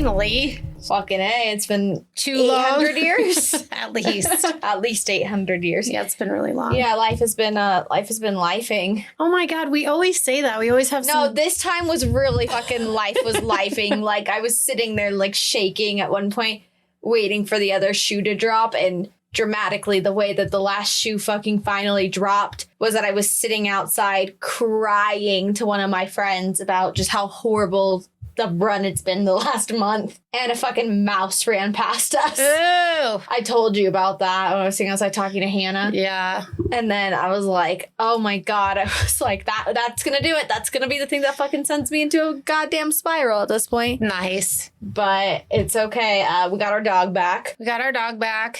Finally. Fucking A, it's been Too 800 long. years. At least. At least 800 years. Yeah, it's been really long. Yeah, life has been lifing. Oh my God, we always say that. We always have No, this time was really fucking life was lifing. Like, I was sitting there, like, shaking at one point, waiting for the other shoe to drop, and dramatically, the way that the last shoe fucking finally dropped was that I was sitting outside crying to one of my friends about just how horrible the run it's been the last month, and a fucking mouse ran past us. Ew. I told you about that when I was sitting outside talking to Hannah. Yeah. And then I was like, oh my God. I was like, that's gonna do it. That's gonna be the thing that fucking sends me into a goddamn spiral at this point. Nice. But it's okay. We got our dog back.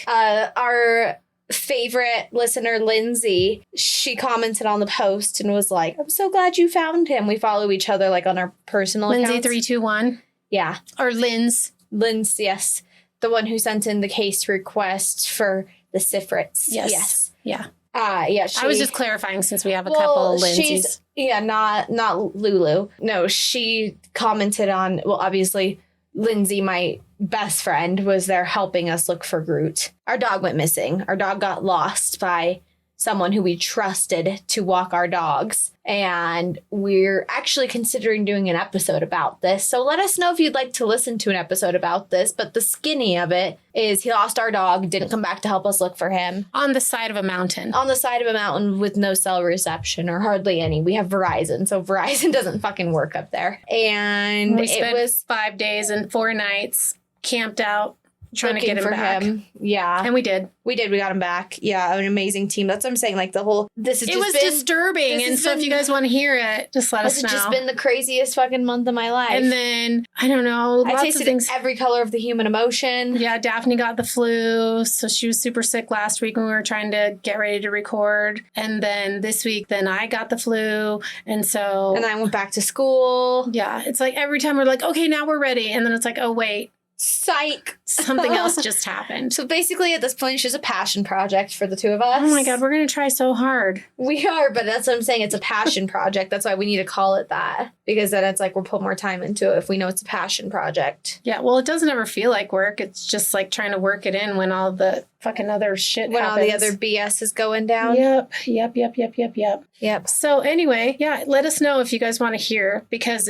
Our favorite listener, Lindsay, she commented on the post and was like, I'm so glad you found him. We follow each other like on our personal accounts. Lindsay321. Yeah. Or Linz. Linz, yes. The one who sent in the case request for the Sifrits. Yes. Yeah. Yeah. I was just clarifying since we have a couple of Lindsays. Not Lulu. No, she commented on, well, obviously, Lindsay, my best friend, was there helping us look for Groot. Our dog went missing. Our dog got lost by someone who we trusted to walk our dogs. And we're actually considering doing an episode about this. So let us know if you'd like to listen to an episode about this. But the skinny of it is he lost our dog, didn't come back to help us look for him. On the side of a mountain. On the side of a mountain with no cell reception or hardly any. We have Verizon, so Verizon doesn't fucking work up there. And we spent 5 days and 4 nights camped out trying to get him back. Yeah. And we did. We got him back. Yeah, an amazing team. That's what I'm saying. Like, it was disturbing. And so if you guys want to hear it, just let us know. It's just been the craziest fucking month of my life. And then, I don't know, I tasted every color of the human emotion. Yeah, Daphne got the flu. So she was super sick last week when we were trying to get ready to record. And then this week, then I got the flu. And I went back to school. Yeah, it's like every time we're like, okay, now we're ready. And then it's like, oh, wait. Psych. Something else just happened. So basically at this point it's just a passion project for the two of us. Oh my God, we're going to try so hard. We are, but that's what I'm saying. It's a passion project. That's why we need to call it that. Because then it's like we'll put more time into it if we know it's a passion project. Yeah, well, it doesn't ever feel like work. It's just like trying to work it in when all the fucking other shit happens. All the other BS is going down. Yep. So anyway, yeah, let us know if you guys want to hear, because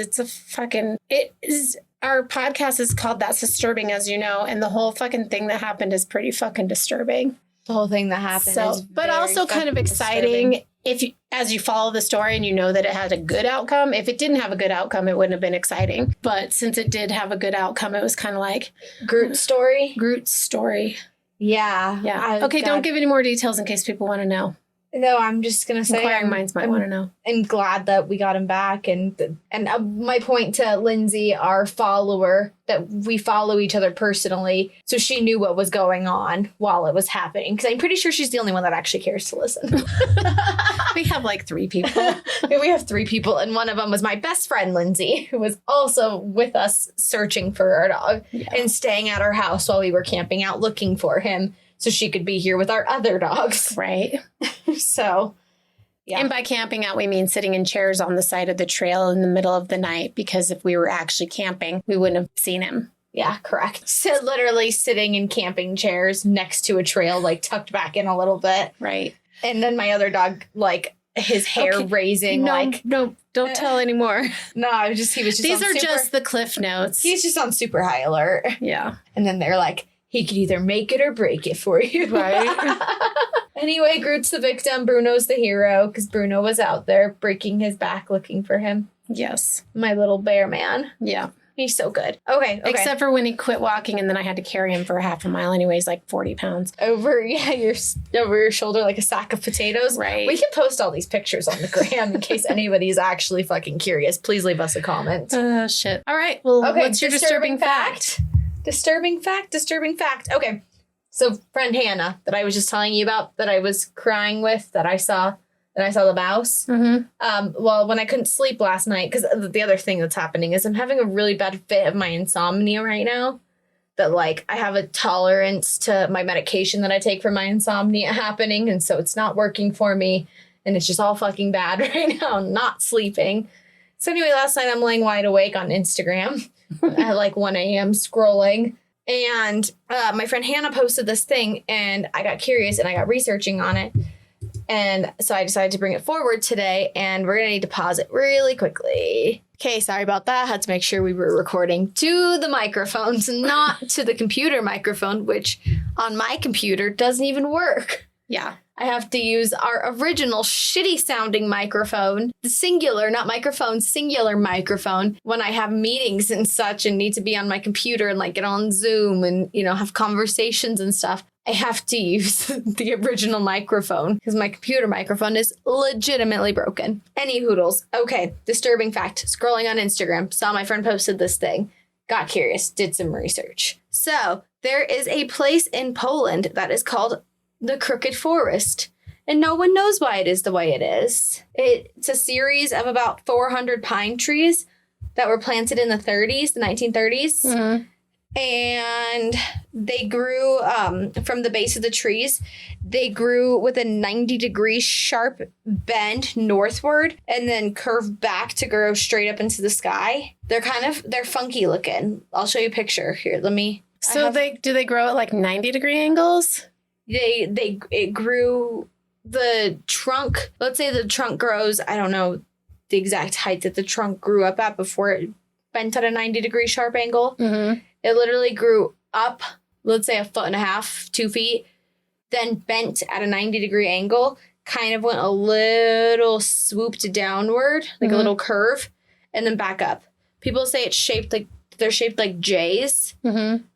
our podcast is called That's Disturbing, as you know, and the whole fucking thing that happened is pretty fucking disturbing. The whole thing that happened is but also kind of exciting as you follow the story and you know that it had a good outcome. If it didn't have a good outcome, it wouldn't have been exciting. But since it did have a good outcome, it was kind of like Groot's story. Yeah. Okay, don't give any more details in case people want to know. No, I'm just going to say inquiring minds might want to know. I'm glad that we got him back. And my point to Lindsay, our follower, that we follow each other personally. So she knew what was going on while it was happening. Because I'm pretty sure she's the only one that actually cares to listen. We have like 3 people. We have 3 people. And one of them was my best friend, Lindsay, who was also with us searching for our dog and staying at our house while we were camping out looking for him. So she could be here with our other dogs. Right. So, yeah. And by camping out, we mean sitting in chairs on the side of the trail in the middle of the night, because if we were actually camping, we wouldn't have seen him. Yeah, correct. So literally sitting in camping chairs next to a trail, like tucked back in a little bit. Right. And then my other dog, like his hair raising. No, don't tell anymore. No, he was just These are just the cliff notes. He's just on super high alert. Yeah. And then they're like, he could either make it or break it for you. Right. Anyway, Groot's the victim. Bruno's the hero, because Bruno was out there breaking his back looking for him. Yes. My little bear man. Yeah. He's so good. Okay. Except for when he quit walking and then I had to carry him for half a mile and he weighs like 40 pounds. Over your shoulder like a sack of potatoes. Right. We can post all these pictures on the gram in case anybody's actually fucking curious. Please leave us a comment. Shit. All right. Well, what's your disturbing fact? Disturbing fact. Okay. So friend Hannah that I was just telling you about, that I was crying with, that I saw the mouse. Mm-hmm. Well, when I couldn't sleep last night, because the other thing that's happening is I'm having a really bad fit of my insomnia right now. That, like, I have a tolerance to my medication that I take for my insomnia happening, and so it's not working for me, and it's just all fucking bad right now, not sleeping. So anyway, last night I'm laying wide awake on Instagram, at like 1 a.m. scrolling. And my friend Hannah posted this thing, and I got curious and I got researching on it. And so I decided to bring it forward today, and we're going to need to pause it really quickly. Okay, sorry about that. Had to make sure we were recording to the microphones, not to the computer microphone, which on my computer doesn't even work. Yeah. I have to use our original shitty sounding microphone, the singular, not microphone, singular microphone, when I have meetings and such and need to be on my computer and like get on Zoom and, you know, have conversations and stuff. I have to use the original microphone because my computer microphone is legitimately broken. Any hoodles. Okay, disturbing fact. Scrolling on Instagram, saw my friend posted this thing, got curious, did some research. So there is a place in Poland that is called the Crooked Forest, and no one knows why it is the way it is. It's a series of about 400 pine trees that were planted in the 1930s. Mm-hmm. And they grew from the base of the trees. They grew with a 90-degree sharp bend northward and then curved back to grow straight up into the sky. They're funky looking. I'll show you a picture here. So do they grow at like 90-degree angles? It grew the trunk. Let's say the trunk grows, I don't know the exact height that the trunk grew up at before it bent at a 90-degree sharp angle. Mm-hmm. It literally grew up, let's say 1.5 feet, 2 feet, then bent at a 90-degree angle, kind of went a little swooped downward, like a little curve, and then back up. People say they're shaped like J's,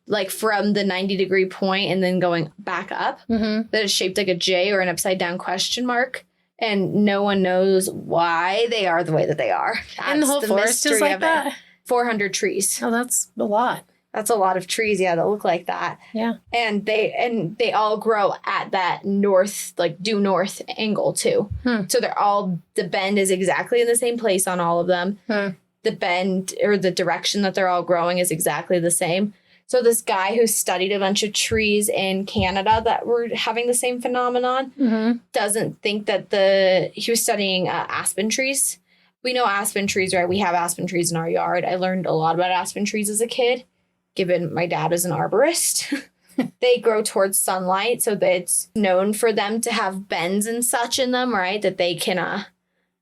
like from the 90-degree point and then going back up. That it's shaped like a J or an upside down question mark. And no one knows why they are the way that they are. And the whole forest is like that? 400 trees. Oh, that's a lot. That's a lot of trees, yeah, that look like that. Yeah. And they all grow at that north, like due north angle too. So the bend is exactly in the same place on all of them. The bend or the direction that they're all growing is exactly the same. So this guy who studied a bunch of trees in Canada that were having the same phenomenon doesn't think that he was studying aspen trees. We know aspen trees, right? We have aspen trees in our yard. I learned a lot about aspen trees as a kid, given my dad was an arborist. They grow towards sunlight, so that it's known for them to have bends and such in them, right? That they can,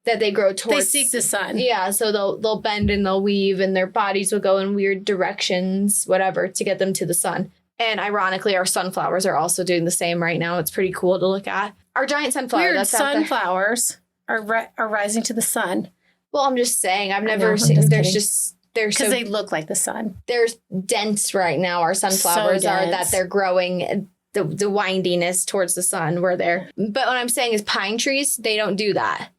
that they grow towards. They seek the sun. Yeah, so they'll bend and they'll weave, and their bodies will go in weird directions, whatever, to get them to the sun. And ironically, our sunflowers are also doing the same right now. It's pretty cool to look at. Our giant sunflower. Weird sunflowers are rising to the sun. Well, I'm just saying, I've never seen. There's because they look like the sun. They're dense right now. Our sunflowers are that they're growing the windiness towards the sun where they're. But what I'm saying is pine trees, they don't do that.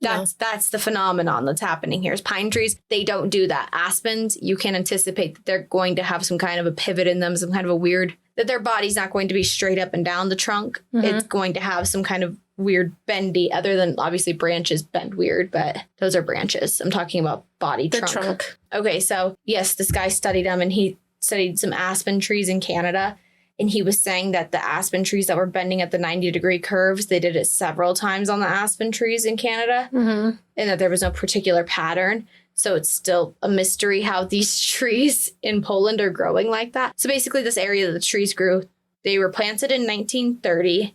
That's the phenomenon that's happening here is pine trees. They don't do that. Aspens, you can anticipate that they're going to have some kind of a pivot in them, some kind of a weird, that their body's not going to be straight up and down the trunk. It's going to have some kind of weird bendy, other than obviously branches bend weird, but those are branches. I'm talking about body trunk. Okay, so yes, this guy studied them and he studied some aspen trees in Canada. And he was saying that the aspen trees that were bending at the 90-degree curves, they did it several times on the aspen trees in Canada, and that there was no particular pattern. So it's still a mystery how these trees in Poland are growing like that. So basically this area that the trees grew, they were planted in 1930,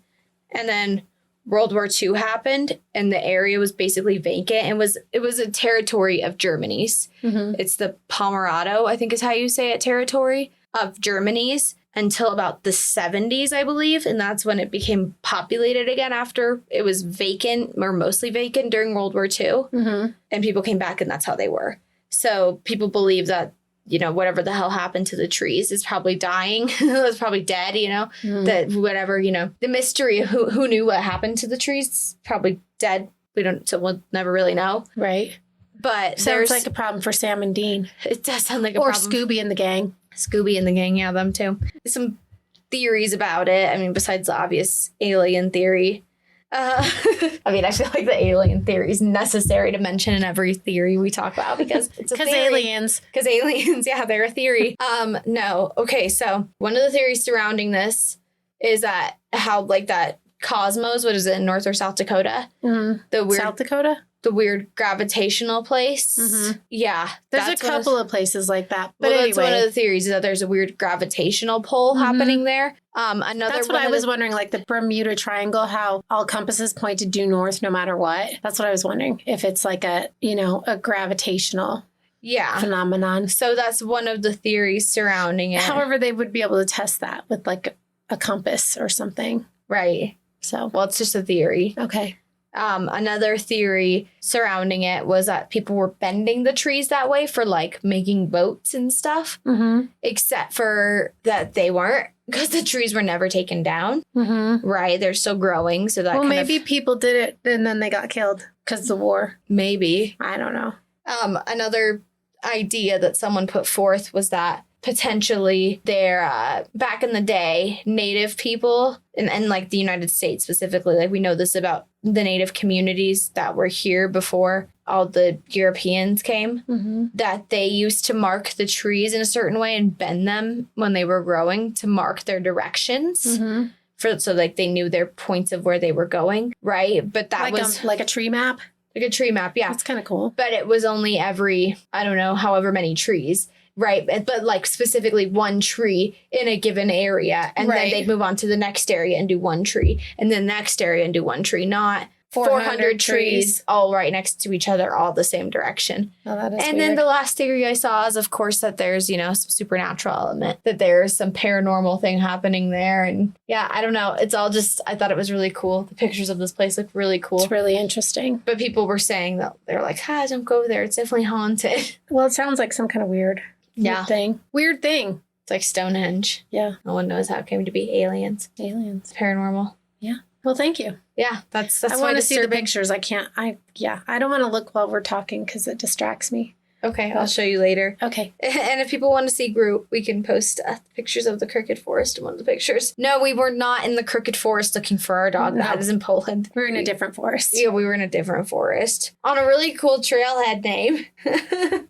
and then World War II happened, and the area was basically vacant. And it was a territory of Germany's. It's the Pomerado, I think is how you say it, territory of Germany's. Until about the 70s, I believe. And that's when it became populated again after it was vacant or mostly vacant during World War II. And people came back and that's how they were. So people believe that, you know, whatever the hell happened to the trees is probably dying. It's probably dead, you know, that whatever, you know, the mystery of who knew what happened to the trees, probably dead. So we'll never really know. Right. But sounds like a problem for Sam and Dean. It does sound like a problem. Or Scooby and the gang. Scooby and the gang, yeah, them too. Some theories about it. I mean, besides the obvious alien theory. I mean, I feel like the alien theory is necessary to mention in every theory we talk about because it's a theory. Aliens. Because aliens, yeah, they're a theory. No. Okay, so one of the theories surrounding this is that how, like, that cosmos, what is it, in North or South Dakota? The weird... South Dakota? the weird gravitational place. Yeah. There's a couple of places like that. But Well, anyway. that's one of the theories, is that there's a weird gravitational pull happening there. That's what I was wondering, like the Bermuda Triangle, how all compasses point to due north no matter what. That's what I was wondering. If it's like a gravitational phenomenon. So that's one of the theories surrounding it. However, they would be able to test that with like a compass or something. Right. So, well, it's just a theory. Okay. Another theory surrounding it was that people were bending the trees that way for like making boats and stuff, except for that they weren't, because the trees were never taken down. Right? They're still growing. So that maybe people did it and then they got killed because of the war. Maybe. I don't know. Another idea that someone put forth was that potentially they're back in the day, Native people and like the United States specifically, like we know this about the Native communities that were here before all the Europeans came, that they used to mark the trees in a certain way and bend them when they were growing to mark their directions. So like they knew their points of where they were going, right? But that was like a tree map. Like a tree map, yeah. That's kind of cool. But it was only every, I don't know, however many trees, right? But like specifically one tree in a given area. And then they'd move on to the next area and do one tree. And then the next area and do one tree. Not 400 trees all right next to each other, all the same direction. Oh, that is and weird. then the last theory I saw is, of course, that there's, some supernatural element, that there's some paranormal thing happening there. And yeah, I don't know. It's all just, I thought it was really cool. The pictures of this place look really cool. It's really interesting. But people were saying that they're like, don't go there. It's definitely haunted. Well, it sounds like some kind of weird thing. Weird thing. It's like Stonehenge. Yeah. No one knows how it came to be. Aliens. Aliens. Paranormal. Yeah. Well, thank you. Yeah, that's I want to see the pictures. I don't want to look while we're talking because it distracts me. Okay, I'll show you later. Okay. And if people want to see Groot, we can post pictures of the Crooked Forest in one of the pictures. No, we were not in the Crooked Forest looking for our dog. No. That is in Poland. We were in a different forest. Yeah, we were in a different forest. On a really cool trailhead name.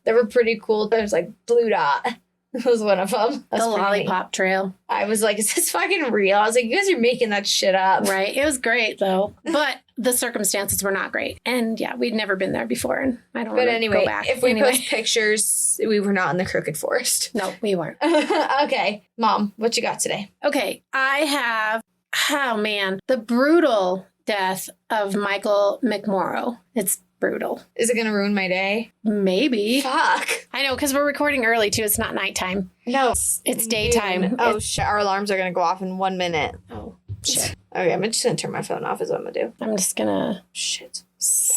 They were pretty cool. There's like Blue Dot. Was one of them. The Lollipop Trail. I was like, is this fucking real? I was like, you guys are making that shit up. Right. It was great, though. But the circumstances were not great. And yeah, we'd never been there before. And I don't want to go back. If we post pictures, we were not in the Crooked Forest. No, we weren't. Okay. Mom, what you got today? Okay. I have, the brutal death of Michael McMorrow. It's brutal. Is it going to ruin my day? Maybe. Fuck. I know, because we're recording early, too. It's not nighttime. No. It's daytime. Oh, shit. Our alarms are going to go off in 1 minute. Oh, shit. Okay, I'm just going to turn my phone off is what I'm going to do. I'm just going to... Shit.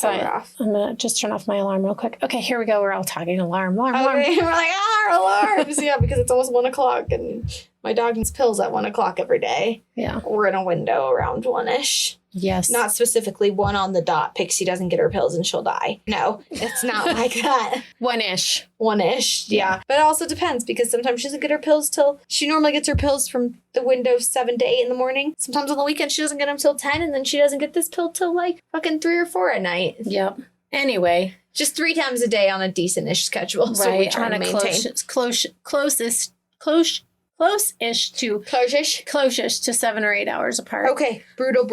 Power off. I'm going to just turn off my alarm real quick. Okay, here we go. We're all talking. Alarm. Okay, we're like, our alarms. Yeah, because it's almost 1 o'clock and my dog needs pills at 1 o'clock every day. Yeah. We're in a window around 1-ish. Yes. Not specifically 1 on the dot. Pixie doesn't get her pills and she'll die. No, it's not like that. 1-ish. 1-ish, yeah. But it also depends because sometimes she doesn't get her pills till... She normally gets her pills from the window 7 to 8 in the morning. Sometimes on the weekend she doesn't get them till 10 and then she doesn't get this pill till like fucking 3 or 4 at night. Yep. Anyway. Just 3 times a day on a decent-ish schedule. Right. So we're trying to maintain. Close-ish to 7 or 8 hours apart. Okay. Brutal,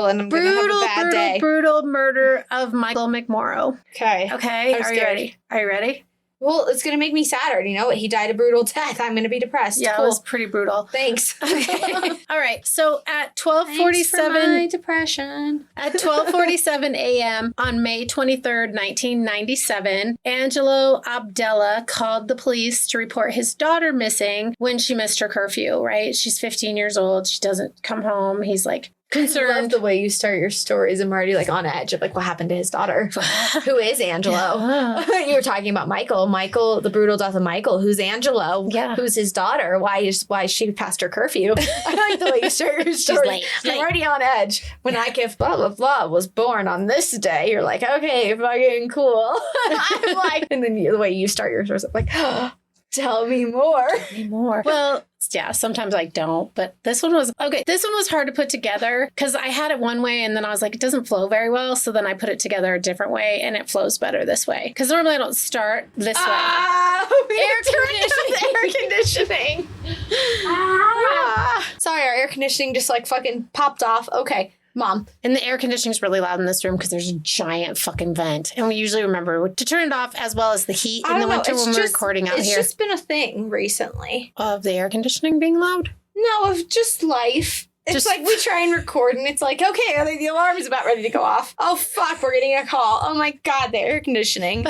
and I'm going to have a bad day. Brutal murder of Michael McMorrow. Okay. Are you ready? Well, it's going to make me sad. I already know it. He died a brutal death. I'm going to be depressed. Yeah, cool. It was pretty brutal. Thanks. Okay. All right. So at 12:47 depression. At 12:47 a.m. on May 23rd, 1997, Angelo Abdella called the police to report his daughter missing when she missed her curfew, right? She's 15 years old. She doesn't come home. He's like concerned. I love the way you start your stories. I'm already like on edge of like what happened to his daughter. Who is Angelo? Yeah. You were talking about Michael, the brutal death of Michael. Who's Angelo? Yeah. Who's his daughter? Why is she past her curfew? I like the way you start your story. I'm already on edge. When I give blah blah blah was born on this day, you're like, okay, fucking cool. I'm like, and then the way you start your story, like, tell me more. Well, yeah, sometimes I don't, but this one was hard to put together because I had it one way and then I was like, it doesn't flow very well. So then I put it together a different way and it flows better this way. Because normally I don't start this way. Air conditioning. Sorry, our air conditioning just like fucking popped off. Okay. Mom. And the air conditioning's really loud in this room because there's a giant fucking vent. And we usually remember to turn it off as well as the heat in the winter when we're recording out here. It's just been a thing recently. Of the air conditioning being loud? No, of just life. It's like we try and record and it's like, okay, the alarm is about ready to go off. Oh, fuck, we're getting a call. Oh, my God, the air conditioning.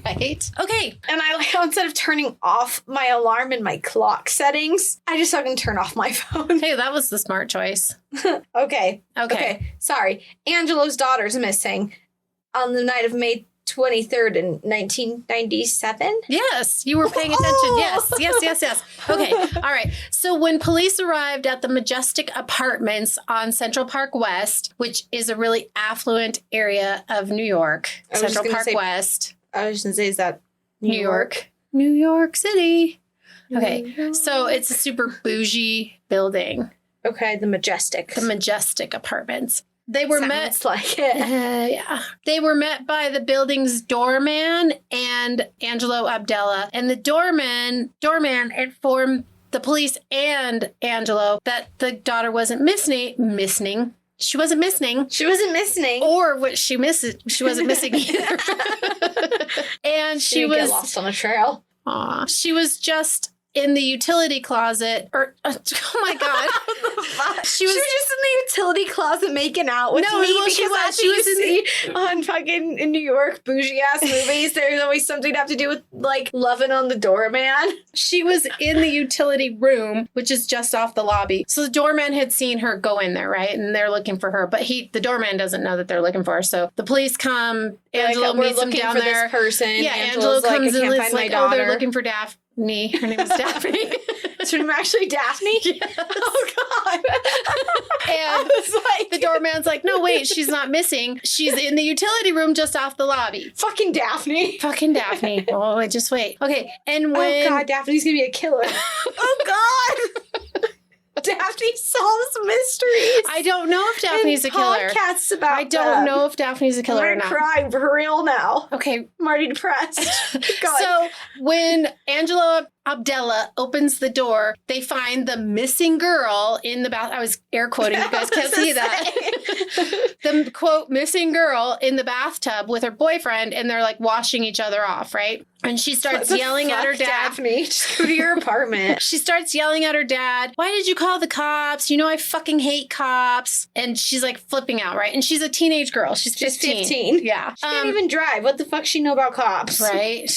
Right? Okay. And instead of turning off my alarm in my clock settings, I just fucking turn off my phone. Hey, that was the smart choice. Okay. Sorry. Angelo's daughter's missing on the night of May 23rd in 1997. Yes, you were paying attention. Yes. Okay, all right. So when police arrived at the Majestic Apartments on Central Park West, which is a really affluent area of New York, Central Park West. I was just going to say, is that New York? New York City. Okay, so it's a super bougie building. Okay, the Majestic. The Majestic Apartments. They were Sounds like it. Yeah. They were met by the building's doorman and Angelo Abdella. And the doorman informed the police and Angelo that the daughter wasn't missing. She wasn't missing. Or what she wasn't missing either. And she was get lost on a trail. Aw. She was just in the utility closet, oh my God. She was just in the utility closet making out with me. Well, she was on fucking in New York bougie ass movies. There's always something to have to do with like loving on the doorman. She was in the utility room, which is just off the lobby. So the doorman had seen her go in there, right? And they're looking for her, but the doorman doesn't know that they're looking for her. So the police come. Angelo meets him down there. This person. Yeah, Angelo comes in and is like, oh, they're looking for Daphne. Her name is Daphne. Is her name actually Daphne? Yes. Oh, God. And the doorman's like, no, wait, she's not missing. She's in the utility room just off the lobby. Fucking Daphne. Oh, just wait. Okay, and when... Oh, God, Daphne's gonna be a killer. Oh, God. Daphne solves mysteries. I don't know if Daphne's a killer. Podcasts about I don't know if Daphne's a killer or not. I'm crying for real now. Okay. I'm already depressed. Keep going. So when Angelo Abdella opens the door, they find the missing girl in the bath. I was air quoting. You guys can't see that. The quote, missing girl in the bathtub with her boyfriend, and they're like washing each other off, right? And she starts yelling at her dad. Daphne, just go to your apartment. She starts yelling at her dad. Why did you call the cops? You know I fucking hate cops. And she's like flipping out, right? And she's a teenage girl. She's 15. Yeah. She can't even drive. What the fuck she know about cops? Right.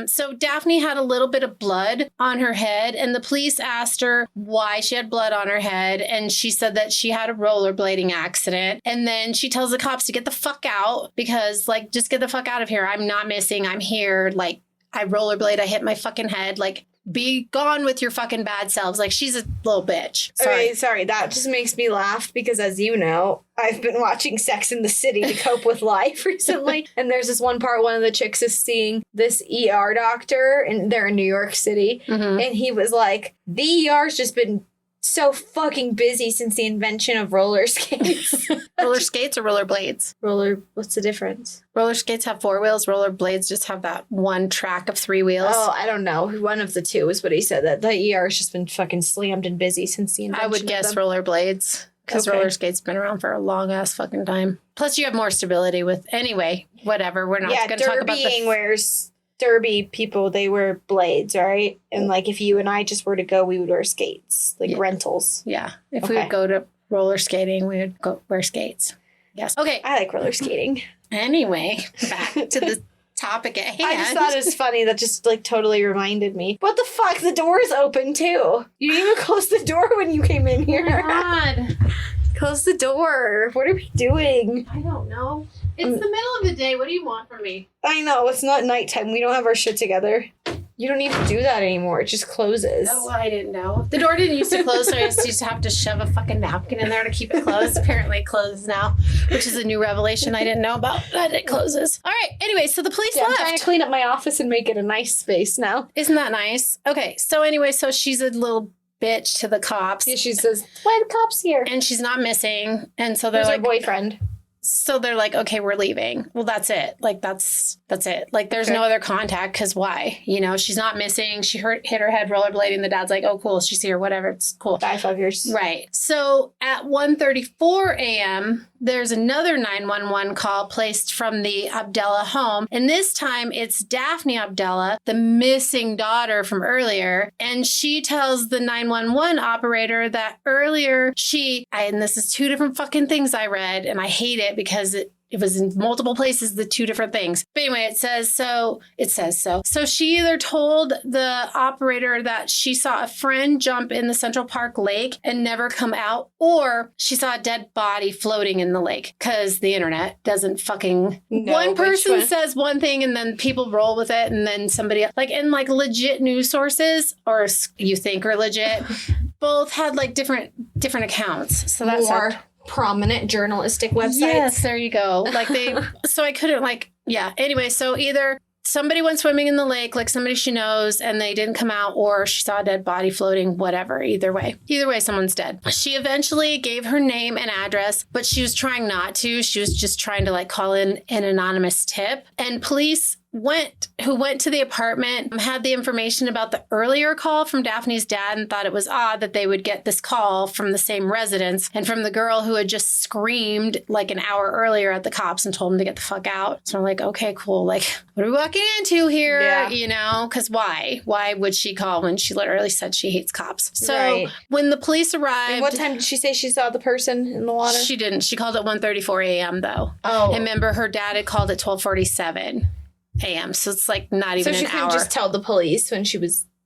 So Daphne had a little bit of blood on her head, and the police asked her why she had blood on her head, and she said that she had a rollerblading accident. And then she tells the cops to get the fuck out because, like, just get the fuck out of here. I'm not missing. I'm here. Like, I rollerblade. I hit my fucking head. Like, be gone with your fucking bad selves. Like, she's a little bitch. Sorry. That just makes me laugh because, as you know, I've been watching Sex and the City to cope with life recently. And there's this one part, one of the chicks is seeing this ER doctor, and they're in New York City. Mm-hmm. And he was like, the ER's just been so fucking busy since the invention of roller skates. Roller skates or roller blades? What's the difference? Roller skates have 4 wheels. Roller blades just have that one track of 3 wheels. Oh, I don't know. One of the two is what he said. That the ER has just been fucking slammed and busy since the invention I would guess roller blades. Because roller skates been around for a long ass fucking time. Plus you have more stability with... Anyway, whatever. We're not going to talk about the... Derby people, they wear blades, right? And like if you and I just were to go, we would wear skates, like rentals. Yeah. If we would go to roller skating, we would go wear skates. Yes. Okay. I like roller skating. Anyway, back to the topic at hand. I just thought it was funny. That just like totally reminded me. What the fuck? The door's open too. You didn't even close the door when you came in here. Oh my God. Close the door. What are we doing? I don't know. It's the middle of the day. What do you want from me? I know. It's not nighttime. We don't have our shit together. You don't need to do that anymore. It just closes. Oh, well, I didn't know. The door didn't used to close, so I used to have to shove a fucking napkin in there to keep it closed. Apparently it closes now, which is a new revelation I didn't know about, that it closes. All right. Anyway, so the police left. I'm trying to clean up my office and make it a nice space now. Isn't that nice? Okay. So anyway, so she's a little bitch to the cops. Yeah, she says, why are the cops here? And she's not missing. And so they're Who's like... her boyfriend? So they're like, okay, we're leaving. Well, that's it. Like, that's it. Like, there's no other contact because why? You know, she's not missing. She hit her head rollerblading. The dad's like, oh, cool. She's here. Whatever. It's cool. 5 years. Right. So at 1:34 a.m., there's another 911 call placed from the Abdella home. And this time it's Daphne Abdella, the missing daughter from earlier. And she tells the 911 operator that earlier and this is two different fucking things I read, and I hate it because it was in multiple places, the two different things. But anyway, it says so. So she either told the operator that she saw a friend jump in the Central Park lake and never come out, or she saw a dead body floating in the lake, because the internet doesn't fucking... one person says one thing and then people roll with it, and then somebody else, like in like legit news sources, or you think are legit, both had like different accounts. So that's more prominent journalistic websites. Yes, there you go. Like so I couldn't Anyway, so either somebody went swimming in the lake, like somebody she knows, and they didn't come out, or she saw a dead body floating, whatever. Either way, someone's dead. She eventually gave her name and address, but she was trying not to. She was just trying to like call in an anonymous tip. And police who went to the apartment had the information about the earlier call from Daphne's dad and thought it was odd that they would get this call from the same residence and from the girl who had just screamed like an hour earlier at the cops and told them to get the fuck out. So I'm like, okay, cool. Like, what are we walking into here? Yeah. You know, because why? Why would she call when she literally said she hates cops? So when the police arrived... And what time did she say she saw the person in the water? She didn't. She called at 1:34 a.m. though. Oh. And remember, her dad had called at 12:47 a.m. So it's like not even an hour. So she couldn't just tell the police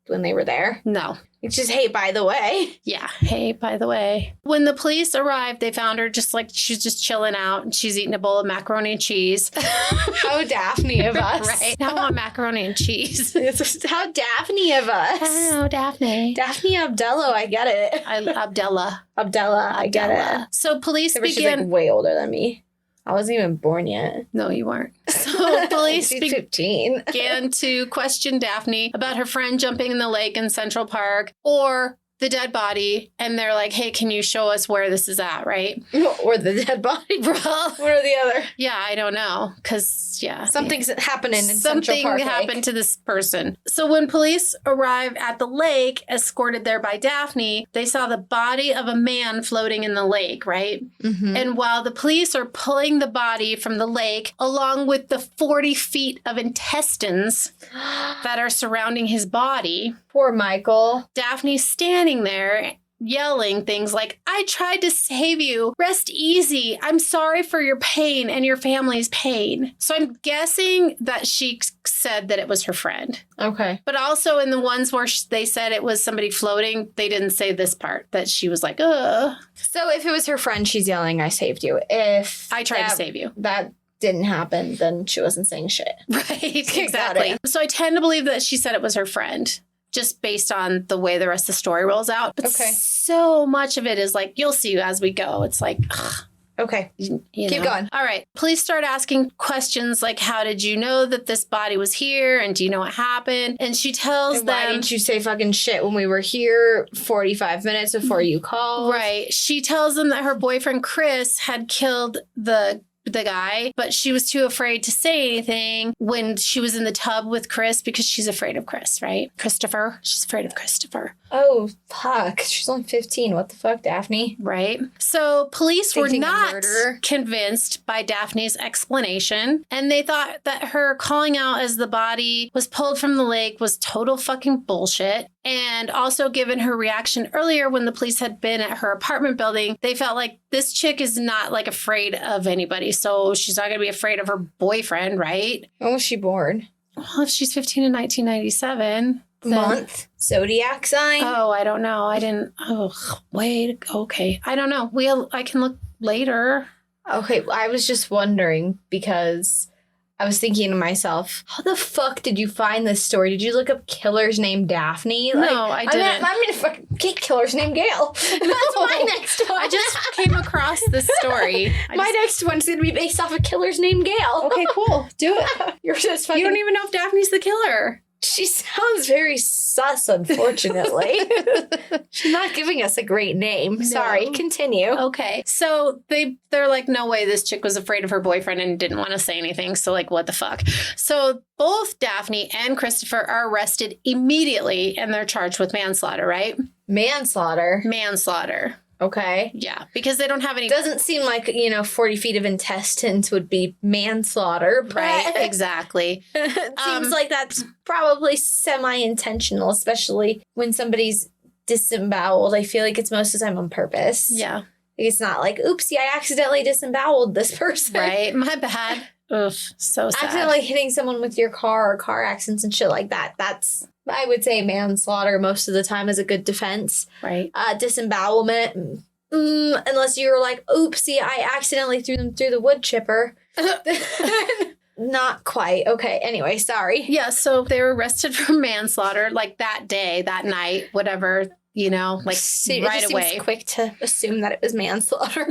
when they were there? No. It's just, hey, by the way. Yeah. Hey, by the way. When the police arrived, they found her just like she's just chilling out and she's eating a bowl of macaroni and cheese. How Daphne of us. Right. Now I want macaroni and cheese. How Daphne of us. Oh, Daphne. Daphne Abdello, I get it. Abdella, I get it. So police began... She's like way older than me. I wasn't even born yet. No, you weren't. So police 15. began to question Daphne about her friend jumping in the lake in Central Park or the dead body. And they're like, hey, can you show us where this is at, right? Or the dead body. Well, one or the other. Yeah, I don't know. Because, something's happening in Central Park. Something happened to this person. So when police arrived at the lake, escorted there by Daphne, they saw the body of a man floating in the lake, right? Mm-hmm. And while the police are pulling the body from the lake, along with the 40 feet of intestines that are surrounding his body... Poor Michael. Daphne's standing there yelling things like, I tried to save you. Rest easy. I'm sorry for your pain and your family's pain. So I'm guessing that she said that it was her friend. Okay. But also in the ones where they said it was somebody floating, they didn't say this part, that she was like, ugh. So if it was her friend, she's yelling, I saved you. If I tried to save you. That didn't happen, then she wasn't saying shit. Right. Exactly. So I tend to believe that she said it was her friend, just based on the way the rest of the story rolls out. But so much of it is like, you'll see as we go. It's like, ugh. Okay. Keep going. All right. Police start asking questions like, how did you know that this body was here? And do you know what happened? And she tells them... Why didn't you say fucking shit when we were here 45 minutes before you called? Right. She tells them that her boyfriend, Chris, had killed the guy, but she was too afraid to say anything when she was in the tub with Chris because she's afraid of Chris, right? Christopher. She's afraid of Christopher. Oh, fuck. She's only 15. What the fuck, Daphne? Right. So police were not convinced by Daphne's explanation, and they thought that her calling out as the body was pulled from the lake was total fucking bullshit. And also, given her reaction earlier when the police had been at her apartment building, they felt like this chick is not like afraid of anybody. So she's not going to be afraid of her boyfriend, right? When was she born? Well, if she's 15 in 1997. Month? Zodiac sign? Oh, I don't know. I didn't. Oh, wait. Okay. I don't know. I can look later. Okay. I was just wondering because... I was thinking to myself, how the fuck did you find this story? Did you look up killers named Daphne? Like, no, I didn't. I'm gonna fucking get killers named Gail. That's my next one. I just came across this story. My next one's gonna be based off of killers named Gail. Okay, cool. Do it. You're just fucking... You don't even know if Daphne's the killer. She sounds very sus, unfortunately. She's not giving us a great name. No. Sorry, continue. Okay. So they're like, no way, this chick was afraid of her boyfriend and didn't want to say anything. So like, what the fuck? So both Daphne and Christopher are arrested immediately and they're charged with manslaughter, right? Manslaughter. Manslaughter. Okay. Yeah. Because they don't have any... Doesn't seem like, 40 feet of intestines would be manslaughter. But Right. Exactly. it seems like that's probably semi-intentional, especially when somebody's disemboweled. I feel like it's most of the time on purpose. Yeah. It's not like, oopsie, I accidentally disemboweled this person. Right. My bad. Ugh. So sad. Accidentally hitting someone with your car or car accidents and shit like that. That's, I would say, manslaughter most of the time is a good defense. Right. Disembowelment, unless you were like, oopsie, I accidentally threw them through the wood chipper. Not quite. Okay. Anyway, sorry. Yeah. So they were arrested for manslaughter like that day, that night, whatever, like It right just away. seems quick to assume that it was manslaughter.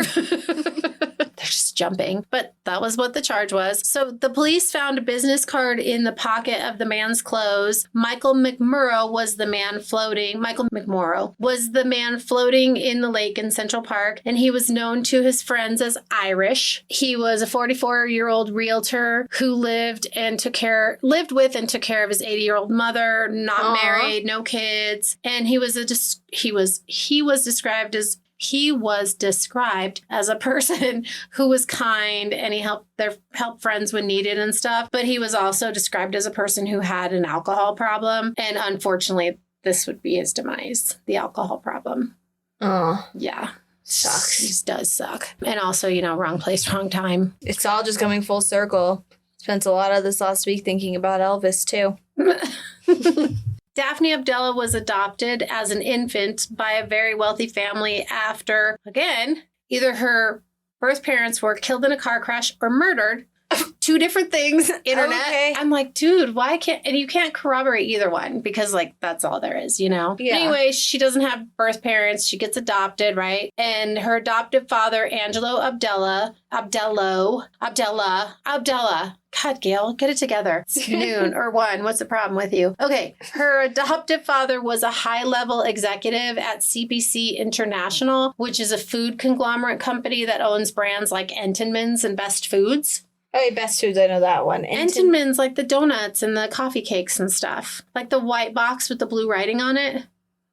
They're just jumping. But that was what the charge was. So the police found a business card in the pocket of the man's clothes. Michael McMorrow was the man floating. Michael McMorrow was the man floating in the lake in Central Park, and he was known to his friends as Irish. He was a 44-year-old realtor who lived with and took care of his 80-year-old mother, not married, no kids, and he was described as a person who was kind and he helped friends when needed and stuff. But he was also described as a person who had an alcohol problem. And unfortunately, this would be his demise, the alcohol problem. Oh, Yeah. sucks. It does suck. And also, wrong place, wrong time. It's all just coming full circle. Spent a lot of this last week thinking about Elvis, too. Daphne Abdella was adopted as an infant by a very wealthy family after, again, either her birth parents were killed in a car crash or murdered. Two different things, internet. Okay. I'm like, dude, why can't... And you can't corroborate either one because, that's all there is, Yeah. Anyway, she doesn't have birth parents. She gets adopted, right? And her adoptive father, Angelo Abdella. God, Gail, get it together. It's noon or 1. What's the problem with you? Okay. Her adoptive father was a high-level executive at CPC International, which is a food conglomerate company that owns brands like Entenmann's and Best Foods. Oh, Best Foods, I know that one. Entenmann's, like the donuts and the coffee cakes and stuff. Like the white box with the blue writing on it.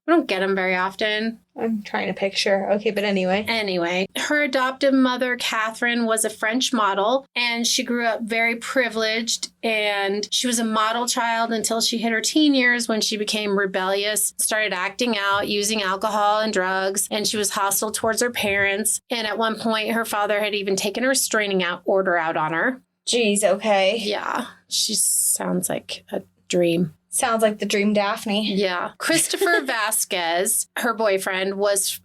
We don't get them very often. I'm trying to picture. Okay, but anyway. Her adoptive mother, Catherine, was a French model, and she grew up very privileged, and she was a model child until she hit her teen years when she became rebellious, started acting out, using alcohol and drugs, and she was hostile towards her parents. And at one point, her father had even taken a restraining order out on her. Jeez, okay. Yeah, she sounds like a dream. Sounds like the dream Daphne. Yeah. Christopher Vasquez, her boyfriend, was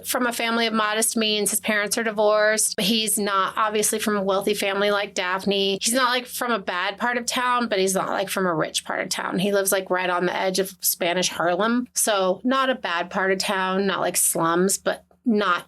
from a family of modest means. His parents are divorced. He's not obviously from a wealthy family like Daphne. He's not from a bad part of town, but he's not from a rich part of town. He lives right on the edge of Spanish Harlem. So not a bad part of town, not slums, but not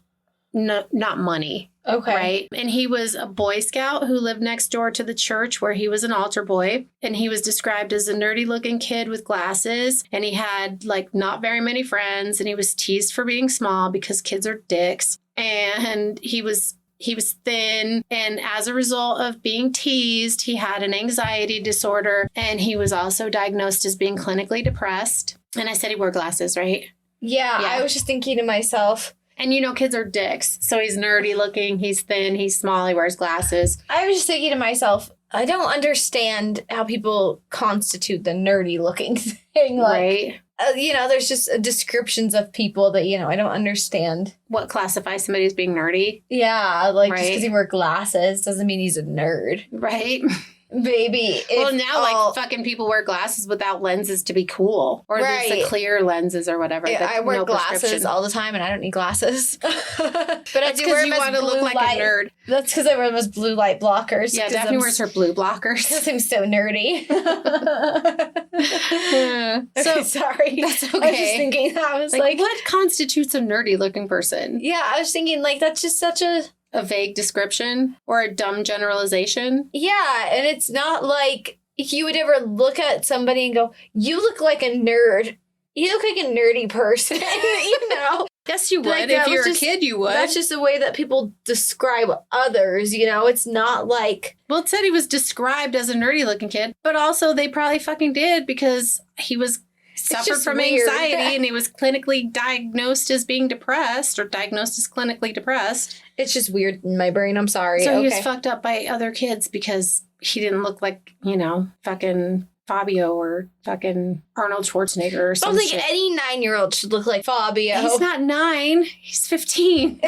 money. Okay. Right. And he was a Boy Scout who lived next door to the church where he was an altar boy. And he was described as a nerdy looking kid with glasses. And he had not very many friends. And he was teased for being small because kids are dicks. And he was thin. And as a result of being teased, he had an anxiety disorder. And he was also diagnosed as being clinically depressed. And I said he wore glasses, right? Yeah. I was just thinking to myself. And kids are dicks. So he's nerdy looking, he's thin, he's small, he wears glasses. I was just thinking to myself, I don't understand how people constitute the nerdy looking thing. Right. There's just descriptions of people that, I don't understand. What classifies somebody as being nerdy? Yeah, right. Just because he wears glasses doesn't mean he's a nerd. Right. Baby. Well, now fucking people wear glasses without lenses to be cool. Or right. there's the clear lenses or whatever. Yeah, I wear glasses all the time and I don't need glasses. But I do wear them as want to look like a nerd. That's because I wear them as blue light blockers. Yeah, Daphne wears her blue blockers. Because I'm so nerdy. So sorry. That's okay. I was just thinking that. I was what constitutes a nerdy looking person? Yeah, I was thinking that's just such a vague description or a dumb generalization. Yeah, and it's not if you would ever look at somebody and go, you look like a nerd. You look like a nerdy person, you know? Yes, you would. Like, If you're a kid, you would. That's just the way that people describe others, you know? It's not like... Well, it said he was described as a nerdy looking kid, but also they probably fucking did because he was suffered from weird. anxiety and he was clinically diagnosed as being depressed or diagnosed as clinically depressed. It's just weird in my brain. I'm sorry. So he was fucked up by other kids because he didn't look like, you know, fucking Fabio or fucking Arnold Schwarzenegger or I something. don't think any 9-year-old should look like Fabio. He's not 9. He's 15.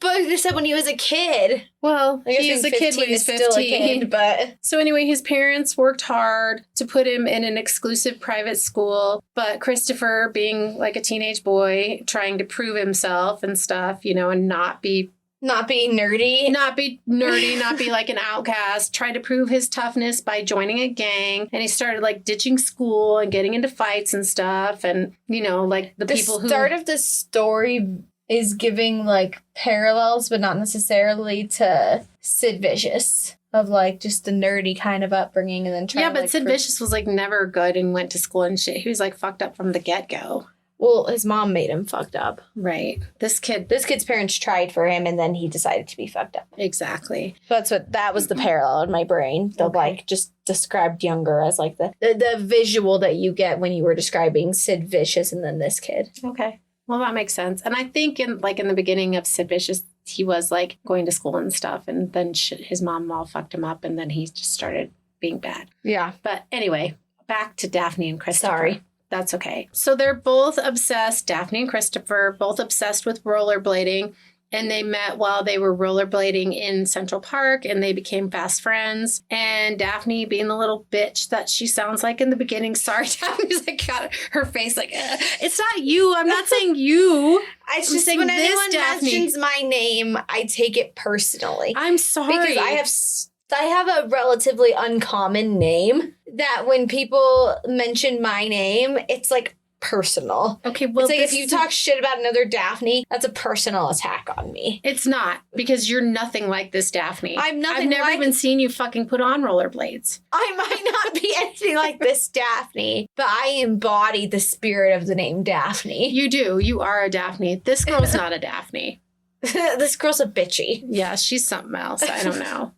But you said when he was a kid. Well, I guess he was a kid when he was 15. Still a kid, but... So anyway, his parents worked hard to put him in an exclusive private school. But Christopher, being like a teenage boy, trying to prove himself and stuff, you know, and not be nerdy. not be like an outcast, tried to prove his toughness by joining a gang. And he started like ditching school and getting into fights and stuff. And, you know, like the people who... The start of the story is giving like parallels, but not necessarily to Sid Vicious. Of like just the nerdy kind of upbringing and then trying but Sid Vicious was like never good and went to school and shit. He was like fucked up from the get-go. Well, his mom made him fucked up. Right. This kid's parents tried for him and then he decided to be fucked up. Exactly. That was the parallel in my brain. The like just described younger as like the visual that you get when you were describing Sid Vicious and then this kid. Okay. Well, that makes sense. And I think in the beginning of Sid Vicious, he was like going to school and stuff. And then his mom all fucked him up and then he just started being bad. Yeah. But anyway, back to Daphne and Christopher. Sorry. That's okay. So they're both obsessed, Daphne and Christopher, both obsessed with rollerblading. And they met while they were rollerblading in Central Park and they became fast friends. And Daphne, being the little bitch that she sounds like in the beginning, sorry, Daphne's like got her face like, it's not you. I'm not saying you. I'm just saying when anyone mentions my name, I take it personally. I'm sorry. Because I have a relatively uncommon name that when people mention my name, it's like personal. Okay, well, it's like if you talk shit about another Daphne, that's a personal attack on me. It's not, because you're nothing like this Daphne. I'm nothing. I've never even seen you fucking put on rollerblades. I might not be anything like this Daphne, but I embody the spirit of the name Daphne. You do. You are a Daphne. This girl's not a Daphne. This girl's a bitchy. Yeah, she's something else. I don't know.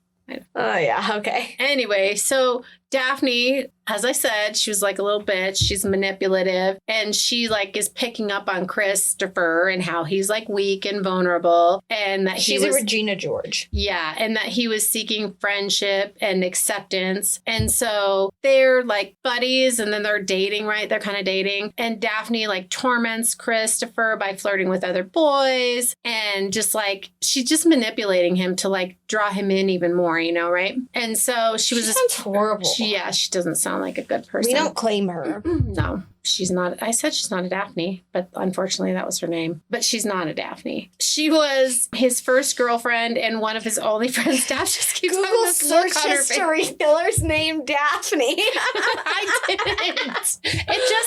Oh, yeah. Okay. Anyway, so Daphne, as I said, she was like a little bitch. She's manipulative and she like is picking up on Christopher and how he's like weak and vulnerable and that she's a Regina George. Yeah. And that he was seeking friendship and acceptance. And so they're like buddies and then they're dating, right? They're kind of dating. And Daphne like torments Christopher by flirting with other boys and just like she's just manipulating him to like draw him in even more, you know, right? And so she was just horrible. She doesn't sound like a good person. We don't claim her. No, she's not. I said she's not a Daphne, but unfortunately that was her name. But she's not a Daphne. She was his first girlfriend and one of his only friends. Daphne just keeps Google having this look search on her history. Filler's name Daphne. I didn't.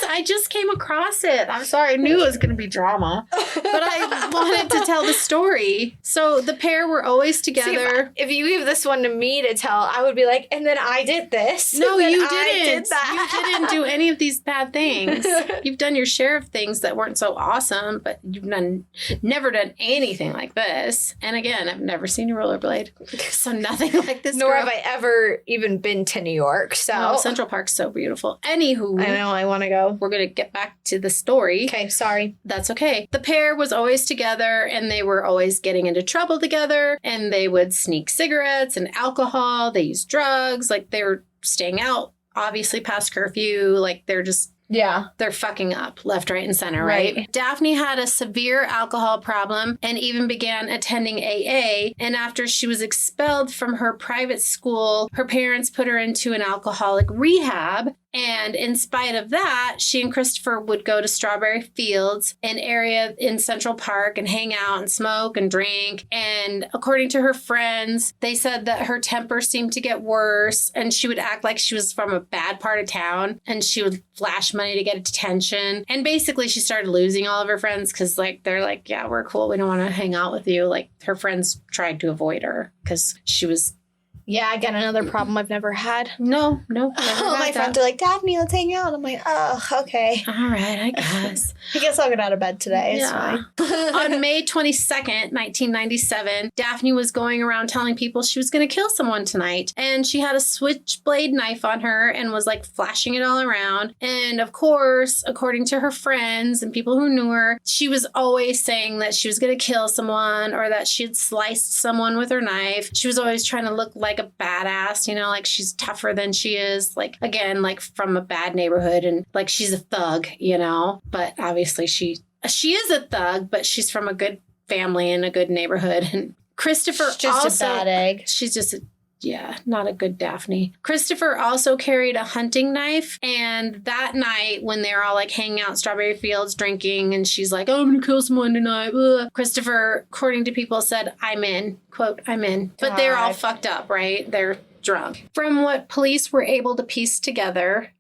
I just came across it. I'm sorry. I knew it was going to be drama, but I wanted to tell the story. So the pair were always together. See, if you give this one to me to tell, I would be like, and then I did this. No, you didn't. I did that. You didn't do any of these bad things. You've done your share of things that weren't so awesome, but you've never done anything like this. And again, I've never seen you rollerblade, so nothing like this. Nor have I ever even been to New York. So Central Park's so beautiful. Anywho, I know I want to go. We're gonna get back to the story. Okay, sorry. That's okay. The pair was always together, and they were always getting into trouble together. And they would sneak cigarettes and alcohol. They used drugs. Like they were staying out, obviously past curfew. Like they're fucking up left, right, and center, right? Daphne had a severe alcohol problem and even began attending AA. And after she was expelled from her private school, her parents put her into an alcoholic rehab. And in spite of that, she and Christopher would go to Strawberry Fields, an area in Central Park, and hang out and smoke and drink. And according to her friends, they said that her temper seemed to get worse and she would act like she was from a bad part of town and she would flash money to get detention. And basically she started losing all of her friends because like they're like, yeah, we're cool. We don't want to hang out with you. Like her friends tried to avoid her because she was Yeah, again, another problem I've never had. No, never All had my that. friends are like, Daphne, let's hang out. I'm like, oh, okay. All right, I guess. I guess I'll get out of bed today. It's Yeah. fine. On May 22nd, 1997, Daphne was going around telling people she was going to kill someone tonight. And she had a switchblade knife on her and was like flashing it all around. And of course, according to her friends and people who knew her, she was always saying that she was going to kill someone or that she had sliced someone with her knife. She was always trying to look like a badass, you know, like she's tougher than she is. Like, again, like from a bad neighborhood and like she's a thug, you know, but obviously she is a thug, but she's from a good family in a good neighborhood. And Christopher She's just also, a bad egg. she's just not a good Daphne. Christopher also carried a hunting knife. And that night when they're all like hanging out in Strawberry Fields drinking and she's like, oh, I'm going to kill someone tonight. Ugh. Christopher, according to people, said, I'm in. Quote, I'm in. But they're all fucked up, right? They're drunk. From what police were able to piece together,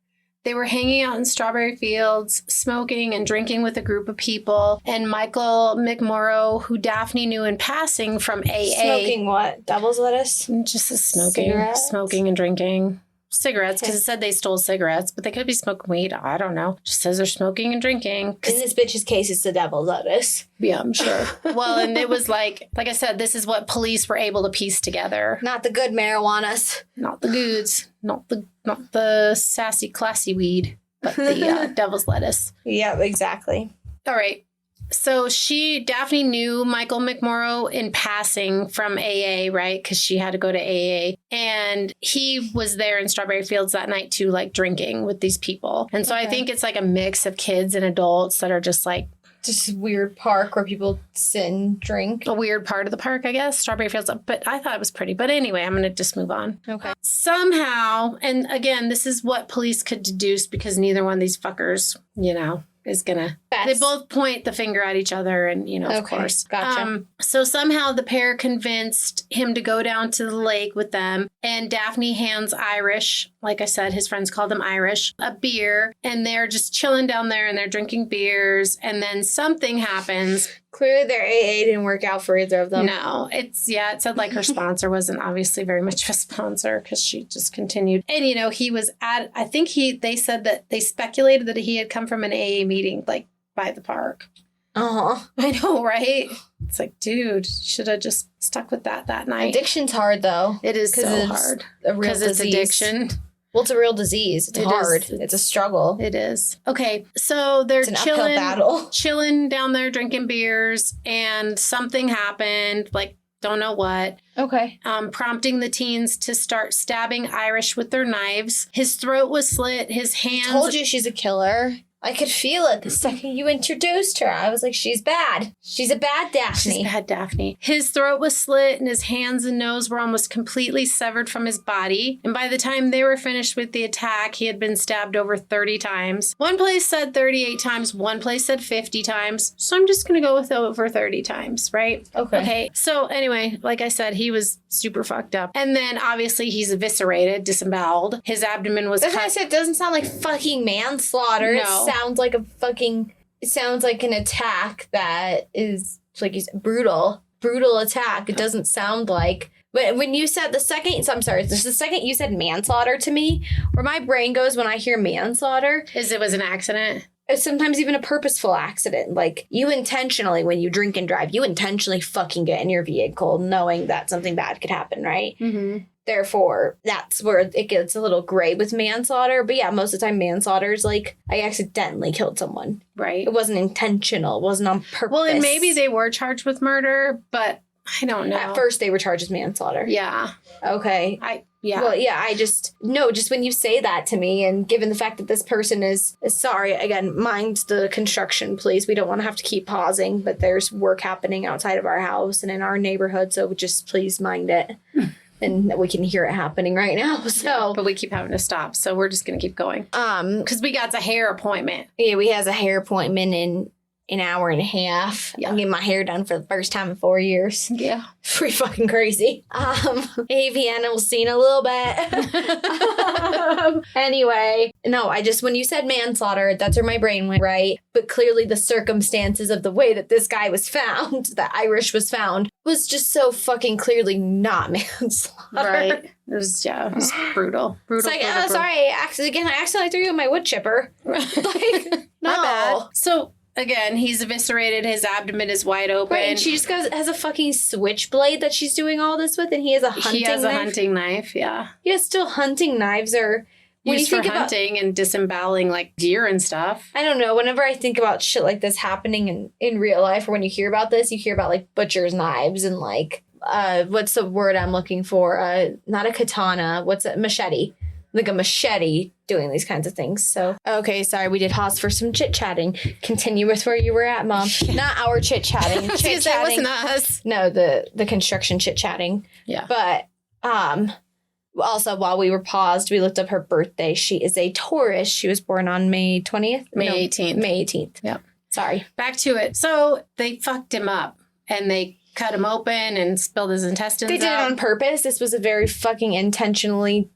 they were hanging out in Strawberry Fields, smoking and drinking with a group of people. And Michael McMorrow, who Daphne knew in passing from AA. Smoking what? Devil's lettuce? Just a smoking. Cigarettes? Smoking and drinking. Cigarettes, because it said they stole cigarettes, but they could be smoking weed. I don't know. Just says they're smoking and drinking. In this bitch's case, it's the devil's lettuce. Yeah, I'm sure. Well, and it was like I said, this is what police were able to piece together. Not the good marijuanas. Not the goods. Not the sassy, classy weed, but the devil's lettuce. Yeah, exactly. All right. So Daphne knew Michael McMorrow in passing from AA, right? Because she had to go to AA. And he was there in Strawberry Fields that night too, like drinking with these people. And so I think it's like a mix of kids and adults that are just like, Just a weird park where people sit and drink. a weird part of the park, I guess. Strawberry Fields. But I thought it was pretty. But anyway, I'm going to just move on. Okay. Somehow, and again, this is what police could deduce because neither one of these fuckers, you know, is gonna. They both point the finger at each other, and you know, of course. Gotcha. So somehow the pair convinced him to go down to the lake with them, and Daphne hands Irish, like I said, his friends called him Irish, a beer, and they're just chilling down there and they're drinking beers, and then something happens. Clearly their AA didn't work out for either of them. No, it said like her sponsor wasn't obviously very much of a sponsor because she just continued. And, you know, he was I think they said that they speculated that he had come from an AA meeting, like by the park. Uh-huh. I know, right? It's like, dude, should have just stuck with that night. Addiction's hard, though. It is so hard. Because it's addiction. Well, it's a real disease. It's hard. It's a struggle. It is. Okay, so they're It's an uphill battle. chilling down there drinking beers, and something happened, like, don't know what. Okay. Prompting the teens to start stabbing Irish with their knives. His throat was slit, his hands... I told you she's a killer. I could feel it the second you introduced her. I was like, she's bad. She's a bad Daphne. She's bad Daphne. His throat was slit and his hands and nose were almost completely severed from his body. And by the time they were finished with the attack, he had been stabbed over 30 times. One place said 38 times. One place said 50 times. So I'm just going to go with over 30 times, right? Okay. So anyway, like I said, he was super fucked up. And then obviously he's eviscerated, disemboweled. His abdomen was cut. I said, it doesn't sound like fucking manslaughter. No. It sounds like an attack that is, like you said, brutal attack. It doesn't sound like, but when you said the second you said manslaughter to me, where my brain goes when I hear manslaughter is it was an accident. It's sometimes even a purposeful accident. Like you intentionally, when you drink and drive, you intentionally fucking get in your vehicle knowing that something bad could happen, right? Mm-hmm. Therefore, that's where it gets a little gray with manslaughter. But yeah, most of the time manslaughter is like, I accidentally killed someone. Right. It wasn't intentional. It wasn't on purpose. Well, and maybe they were charged with murder, but I don't know. At first, they were charged with manslaughter. Yeah. Okay. Yeah. Well, yeah, just when you say that to me, and given the fact that this person is sorry, again, mind the construction, please. We don't want to have to keep pausing, but there's work happening outside of our house and in our neighborhood, so just please mind it. And we can hear it happening right now. So, but we keep having to stop, so we're just gonna keep going. Because we got a hair appointment. Yeah, we has a hair appointment, and an hour and a half. Yeah. I'm getting my hair done for the first time in 4 years. Yeah. Pretty fucking crazy. AV animal scene a little bit. Anyway, no, when you said manslaughter, that's where my brain went, right? But clearly the circumstances of the way that this guy was found, that Irish was found, was just so fucking clearly not manslaughter. Right. It was brutal. Brutal. It's like, brutal. sorry, I accidentally threw you in my wood chipper. Like, My no. bad. So again, he's eviscerated. His abdomen is wide open. Right, and she just has a fucking switchblade that she's doing all this with, and he has a hunting knife. He has a hunting knife, yeah. Yeah, still hunting knives are used for hunting and disemboweling like deer and stuff. I don't know. Whenever I think about shit like this happening in real life, or when you hear about this, you hear about like butcher's knives and like what's the word I'm looking for? Not a katana. What's a machete? Like a machete doing these kinds of things. So, okay, sorry, we did pause for some chit-chatting. Continue with where you were at, Mom. Not our chit-chatting. Chit-chatting. It wasn't us. No, the construction chit-chatting. Yeah. But, also, while we were paused, we looked up her birthday. She is a Taurus. She was born on May 20th? May 18th. May 18th. Yep. Sorry. Back to it. So they fucked him up and they cut him open and spilled his intestines They did out. it on purpose. This was a very fucking intentionally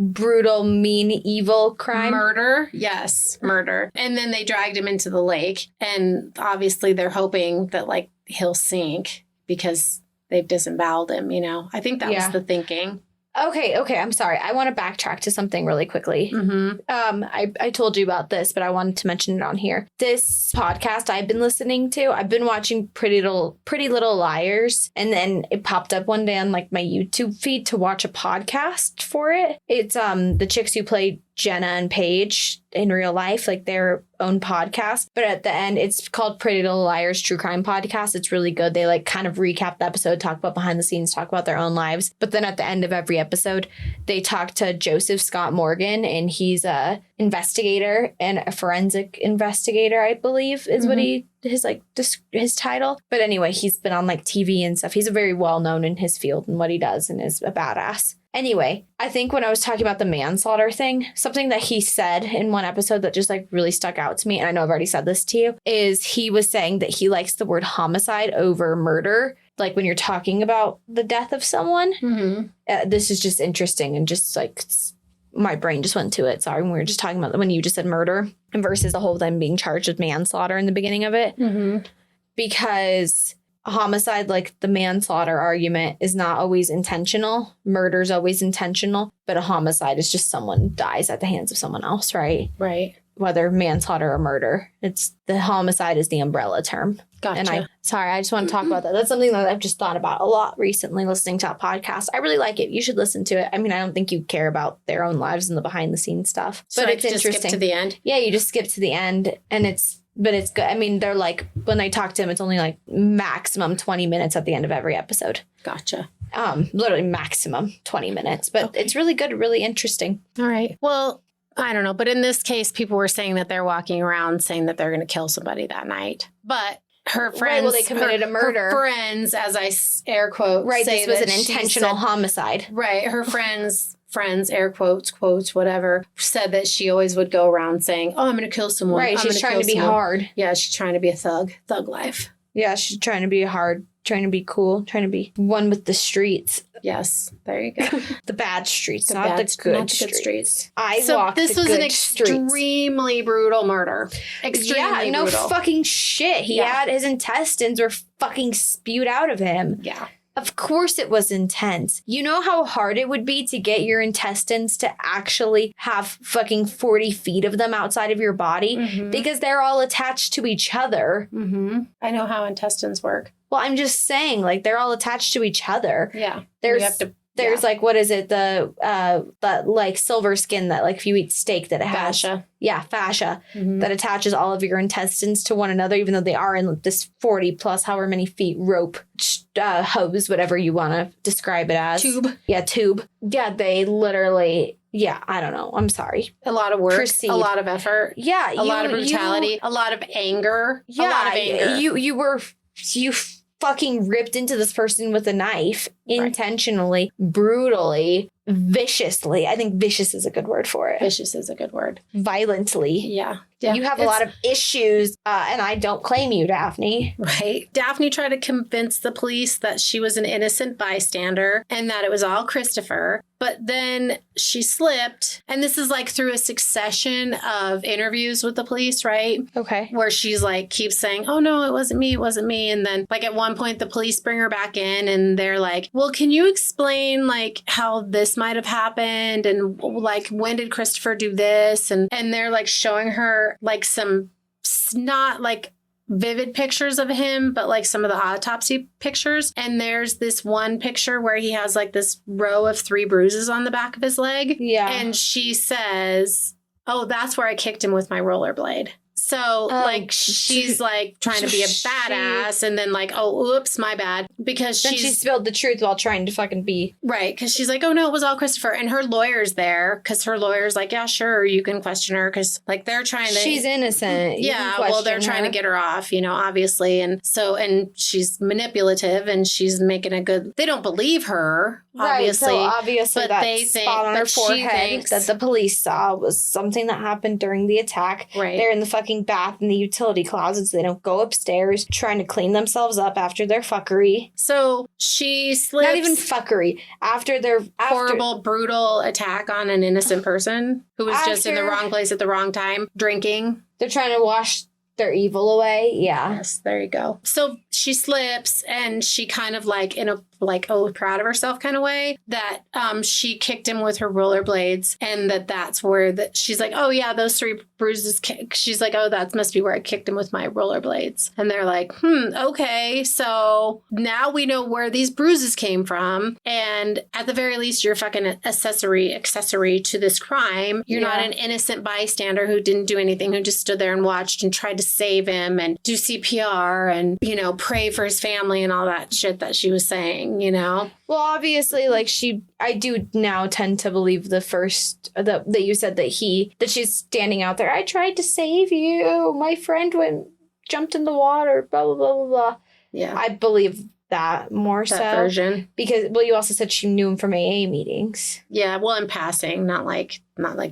brutal, mean, evil crime. Murder. Yes. Murder. And then they dragged him into the lake. And obviously they're hoping that like he'll sink because they've disemboweled him, you know? I think that was the thinking. Okay, I'm sorry. I want to backtrack to something really quickly. Mm-hmm. I told you about this, but I wanted to mention it on here. This podcast I've been listening to, I've been watching Pretty Little Liars, and then it popped up one day on like my YouTube feed to watch a podcast for it. It's the chicks who played Jenna and Paige in real life, like their own podcast. But at the end, it's called Pretty Little Liars True Crime Podcast. It's really good. They like kind of recap the episode, talk about behind the scenes, talk about their own lives. But then at the end of every episode, they talk to Joseph Scott Morgan, and he's a investigator and a forensic investigator, I believe, is what his title. But anyway, he's been on like TV and stuff. He's very well known in his field and what he does, and is a badass. Anyway, I think when I was talking about the manslaughter thing, something that he said in one episode that just like really stuck out to me, and I know I've already said this to you, is he was saying that he likes the word homicide over murder. Like when you're talking about the death of someone. Mm-hmm. This is just interesting, and just like my brain just went to it. Sorry, when we were just talking about when you just said murder and versus the whole them being charged with manslaughter in the beginning of it. Mm-hmm. Because homicide, like the manslaughter argument, is not always intentional. Murder's always intentional, but a homicide is just someone dies at the hands of someone else, right? Right. Whether manslaughter or murder, it's the homicide is the umbrella term. Gotcha. And I just want to talk about that. That's something that I've just thought about a lot recently listening to that podcast. I really like it. You should listen to it. I mean, I don't think you care about their own lives and the behind the scenes stuff, so but it's just interesting. skip to the end. Yeah, you just skip to the end, and it's good. I mean, they're like, when they talk to him, it's only like maximum 20 minutes at the end of every episode. Gotcha. Literally maximum 20 minutes, but it's really good, really interesting. All right. Well, I don't know. But in this case, people were saying that they're walking around saying that they're going to kill somebody that night. But her friends, right, well, they committed a murder. Her friends, as I air quote, right, say this was an intentional homicide. Right. Her friends, air quotes, whatever, said that she always would go around saying, oh, I'm going to kill someone. Right. She's trying to be hard. Yeah. She's trying to be a thug life. Yeah. She's trying to be hard, trying to be cool, trying to be one with the streets. Yes. There you go. The bad streets, not the good streets. I walk the good streets. This was an extremely brutal murder. Extremely brutal. Fucking shit. He had his intestines were fucking spewed out of him. Yeah. Of course it was intense. You know how hard it would be to get your intestines to actually have fucking 40 feet of them outside of your body? Mm-hmm. Because they're all attached to each other. Mm-hmm. I know how intestines work. Well, I'm just saying, like, they're all attached to each other. Yeah. There's like, what is it? The like silver skin that like if you eat steak that it has. Fascia. Yeah, fascia that attaches all of your intestines to one another, even though they are in this 40 plus however many feet rope, hose, whatever you want to describe it as. Tube. Yeah, tube. Yeah, they literally, yeah, I don't know. I'm sorry. A lot of work. Proceed. A lot of effort. Yeah. A lot of brutality. A lot of anger. Yeah. A lot of anger. You fucking ripped into this person with a knife intentionally, brutally, viciously. I think vicious is a good word for it. Vicious is a good word. Violently. Yeah. You have a lot of issues, and I don't claim you, Daphne. Right. Daphne tried to convince the police that she was an innocent bystander and that it was all Christopher. But then she slipped. And this is like through a succession of interviews with the police, right? Okay. Where she's like, keeps saying, oh, no, it wasn't me. It wasn't me. And then like at one point, the police bring her back in and they're like, well, can you explain like how this might have happened? And like, when did Christopher do this? And they're like showing her like some not like vivid pictures of him, but like some of the autopsy pictures. And there's this one picture where he has like this row of 3 bruises on the back of his leg. Yeah. And she says, oh, that's where I kicked him with my rollerblade. So like she's like trying to be a badass and then like, oh, oops, my bad. Because she spilled the truth while trying to fucking be. Right. Because she's like, oh, no, it was all Christopher. And her lawyer's there because her lawyer's like, yeah, sure, you can question her because like they're trying to. She's innocent. Yeah. Well, they're trying to get her off, you know, obviously. And so and she's manipulative and she's making a good. They don't believe her, obviously. Right, so obviously but that they think spot on her that she forehead thinks that the police saw was something that happened during the attack. Right. They're in the fucking bath in the utility closets. They don't go upstairs trying to clean themselves up after their fuckery. So she slips. Not even fuckery. After their horrible, brutal attack on an innocent person who was just in the wrong place at the wrong time, drinking. They're trying to wash their evil away. Yeah. Yes, there you go. So she slips and she kind of like in a like, oh, proud of herself kind of way that she kicked him with her rollerblades and that's where she's like, oh yeah, those 3 bruises. She's like, oh, that must be where I kicked him with my rollerblades. And they're like, okay. So now we know where these bruises came from. And at the very least, you're a fucking accessory to this crime. You're not an innocent bystander who didn't do anything, who just stood there and watched and tried to save him and do CPR and, you know, pray for his family and all that shit that she was saying. You know, well, obviously, like I do now tend to believe the first that you said that she's standing out there. I tried to save you. My friend jumped in the water, blah, blah, blah, blah, blah. Yeah. I believe that more that version. Because, well, you also said she knew him from AA meetings. Yeah. Well, in passing, not like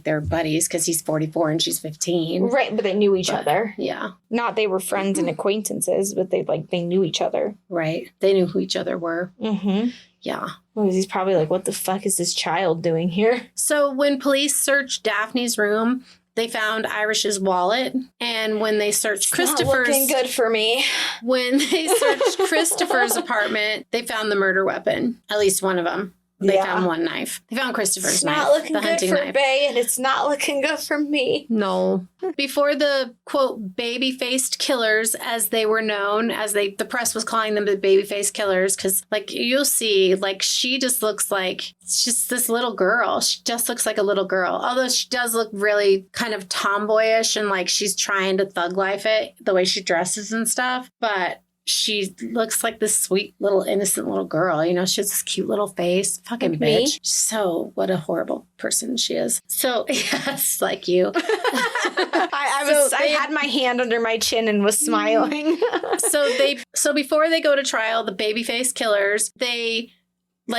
they're buddies because he's 44 and she's 15. Right. But they knew each other. Yeah. Not they were friends and acquaintances, but they knew each other. Right. They knew who each other were. Mm-hmm. Yeah. Well, he's probably like, what the fuck is this child doing here? So when police searched Daphne's room, they found Irish's wallet. And when they searched Christopher's... Not looking good for me. When they searched Christopher's apartment, they found the murder weapon. At least one of them. They found one knife. They found Christopher's knife. It's not looking good for Bay, and it's not looking good for me. No. Before the, quote, baby-faced killers, as they were known, the press was calling them the baby-faced killers, because, like, you'll see, like, she just looks like, it's just this little girl. She just looks like a little girl. Although she does look really kind of tomboyish, and, like, she's trying to thug life it, the way she dresses and stuff. But she looks like this sweet little innocent little girl. You know, she has this cute little face. Fucking bitch. So what a horrible person she is. So yes, like you. I had my hand under my chin and was smiling. So before they go to trial, the babyface killers,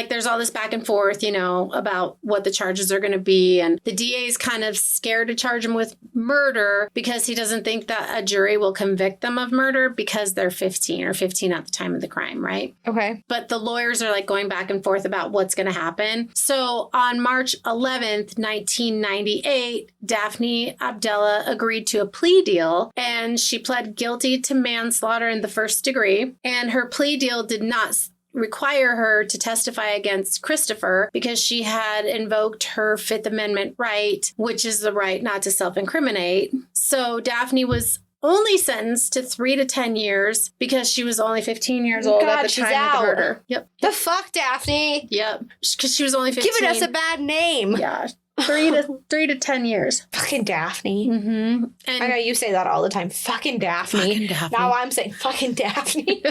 there's all this back and forth, you know, about what the charges are going to be. And the DA is kind of scared to charge him with murder because he doesn't think that a jury will convict them of murder because they're 15 at the time of the crime, right? Okay. But the lawyers are like going back and forth about what's going to happen. So on March 11th, 1998, Daphne Abdella agreed to a plea deal and she pled guilty to manslaughter in the first degree. And her plea deal did not require her to testify against Christopher because she had invoked her Fifth Amendment right, which is the right not to self-incriminate. So Daphne was only sentenced to 3 to 10 years because she was only 15 years old at the time of the murder. Yep. The fuck, Daphne? Yep. Because she was only 15. Giving us a bad name. Yeah. 3 to 10 years. Fucking Daphne. Mm-hmm. And I know you say that all the time. Fucking Daphne. Fucking Daphne. Now I'm saying fucking Daphne.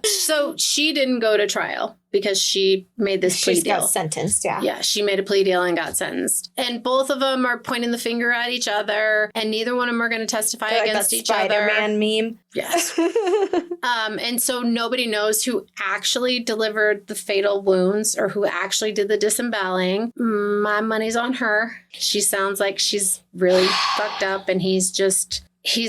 So she didn't go to trial. because she made this plea She deal. got sentenced, yeah. Yeah, she made a plea deal and got sentenced. And both of them are pointing the finger at each other, and neither one of them are going to testify against each other. Spider-Man meme. Yes. And so nobody knows who actually delivered the fatal wounds or who actually did the disemboweling. My money's on her. She sounds like she's really fucked up, and he's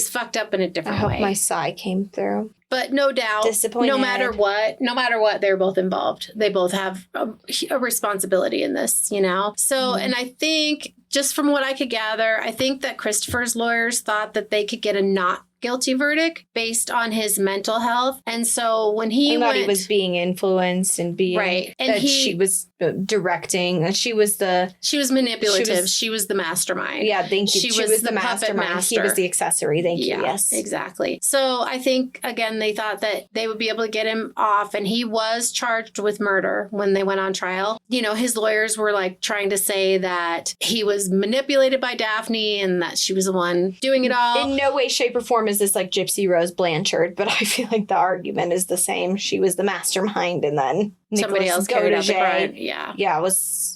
fucked up in a different way. I hope my sigh came through. But no doubt, Disappointed. no matter what, they're both involved. They both have a responsibility in this, you know? So, and I think, just from what I could gather, I think that Christopher's lawyers thought that they could get a not guilty verdict based on his mental health. And so when he thought he was being influenced and being right, and that she was directing, that she was manipulative. She was the mastermind. Yeah, thank you. She was the mastermind. He was the accessory. Thank you. Yes, exactly. So I think, again, they thought that they would be able to get him off, and he was charged with murder when they went on trial. You know, his lawyers were like trying to say that he was manipulated by Daphne and that she was the one doing it all. In no way, shape, or form is this like Gypsy Rose Blanchard, but I feel like the argument is the same. She was the mastermind, and then somebody else carried out the crime. Yeah,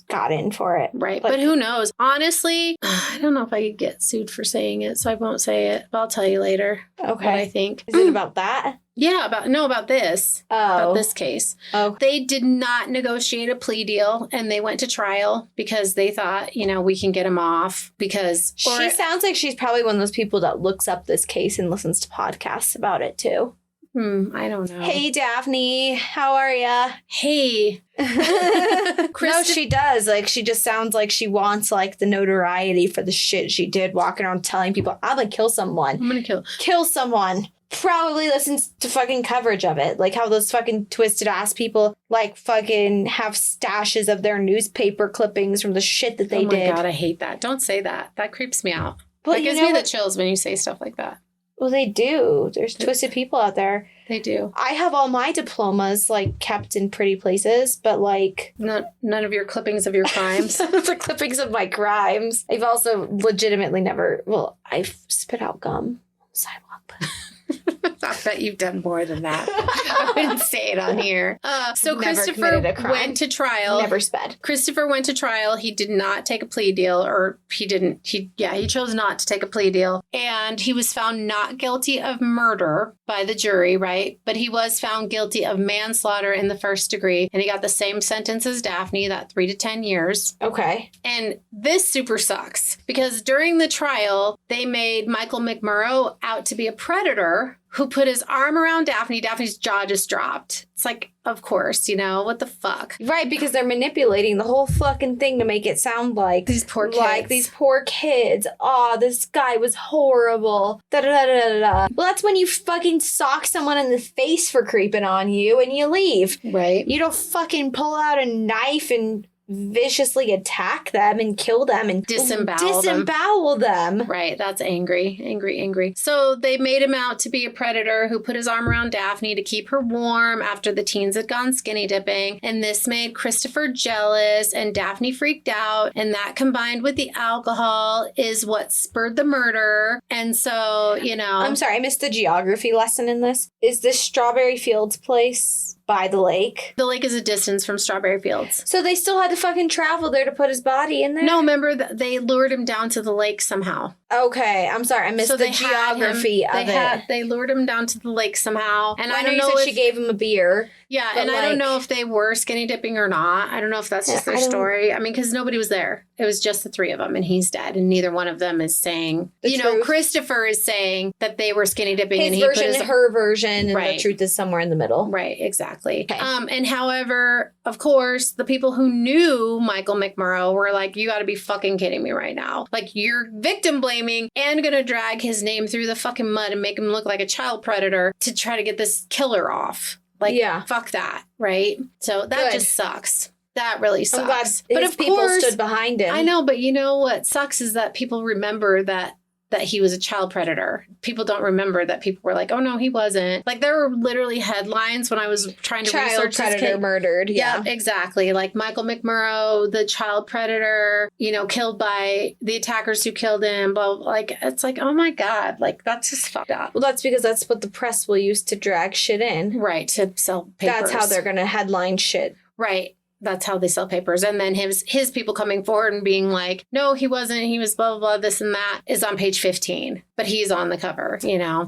got in for it. Right, but who knows? Honestly, I don't know if I could get sued for saying it, so I won't say it. But I'll tell you later. Okay, what I think. Is it about that? Yeah, about this. About this case. Oh. They did not negotiate a plea deal, and they went to trial because they thought, you know, we can get him off because... She sounds like she's probably one of those people that looks up this case and listens to podcasts about it, too. I don't know. Hey, Daphne. How are ya? Hey. No, she does. Like, she just sounds like she wants, like, the notoriety for the shit she did, walking around telling people, I'm gonna kill someone. I'm gonna kill someone. Probably listens to fucking coverage of it. Like how those fucking twisted ass people like fucking have stashes of their newspaper clippings from the shit that they did. Oh my God, I hate that. Don't say that. That creeps me out. Well, that gives me the chills when you say stuff like that. Well, they do. There's twisted people out there. They do. I have all my diplomas like kept in pretty places, but like none of your clippings of your crimes. The clippings of my crimes. I've also legitimately never. Well, I've spit out gum on the sidewalk, but. I bet you've done more than that. I wouldn't say it on here. So Christopher went to trial. Never sped. Christopher went to trial. He did not take a plea deal, or he didn't. He chose not to take a plea deal. And he was found not guilty of murder by the jury, right? But he was found guilty of manslaughter in the first degree. And he got the same sentence as Daphne, that 3 to 10 years. Okay. And this super sucks because during the trial, they made Michael McMorrow out to be a predator who put his arm around Daphne. Daphne's jaw just dropped. It's like, of course, you know, what the fuck? Right, because they're manipulating the whole fucking thing to make it sound like these poor kids. Like these poor kids. Oh, this guy was horrible. Da da da da da. Well, that's when you fucking sock someone in the face for creeping on you and you leave. Right. You don't fucking pull out a knife and viciously attack them and kill them and disembowel them. Right. That's angry. So they made him out to be a predator who put his arm around Daphne to keep her warm after the teens had gone skinny dipping. And this made Christopher jealous and Daphne freaked out. And that combined with the alcohol is what spurred the murder. And so, you know. I'm sorry, I missed the geography lesson in this. Is this Strawberry Fields place by the lake? The lake is a distance from Strawberry Fields. So they still had to fucking travel there to put his body in there? No, remember, they lured him down to the lake somehow. Okay, I'm sorry. I missed the geography of it. They lured him down to the lake somehow. And I know you said she gave him a beer. Yeah, and I don't know if they were skinny dipping or not. I don't know if that's just their story. I mean, because nobody was there. It was just the three of them, and he's dead. And neither one of them is saying, you know, Christopher is saying that they were skinny dipping. His version, her version, and the truth is somewhere in the middle. Right, exactly. Okay. And however, of course, the people who knew Michael McMorrow were like, you got to be fucking kidding me right now. Like, you're victim blaming and going to drag his name through the fucking mud and make him look like a child predator to try to get this killer off. Like, fuck that, right? So that just sucks. That really sucks. I'm glad but if people stood behind him. I know, but you know what sucks is that people remember that that he was a child predator. People don't remember that people were like, oh, no, he wasn't. Like, there were literally headlines when I was trying to child research predator this case. murdered. Yeah, exactly. Like Michael McMorrow, the child predator, killed by the attackers who killed him. But like, it's like, oh my God, like that's just fucked up. Well, that's because that's what the press will use to drag shit in. Right, to sell papers. That's how they're going to headline shit. Right. That's how they sell papers. And then his people coming forward and being like, no, he wasn't. He was blah, blah, blah, this and that is on page 15. But he's on the cover,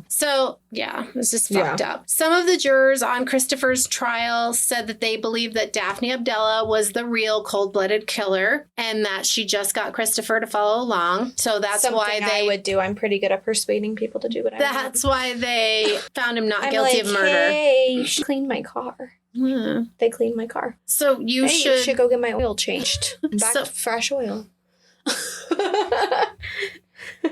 So, yeah, it's just fucked up. Some of the jurors on Christopher's trial said that they believe that Daphne Abdallah was the real cold-blooded killer and that she just got Christopher to follow along. So that's something why I would do. I'm pretty good at persuading people to do what I want. That's why they found him not guilty of murder. Hey, you should clean my car. They cleaned my car. So you should go get my oil changed. Back to fresh oil.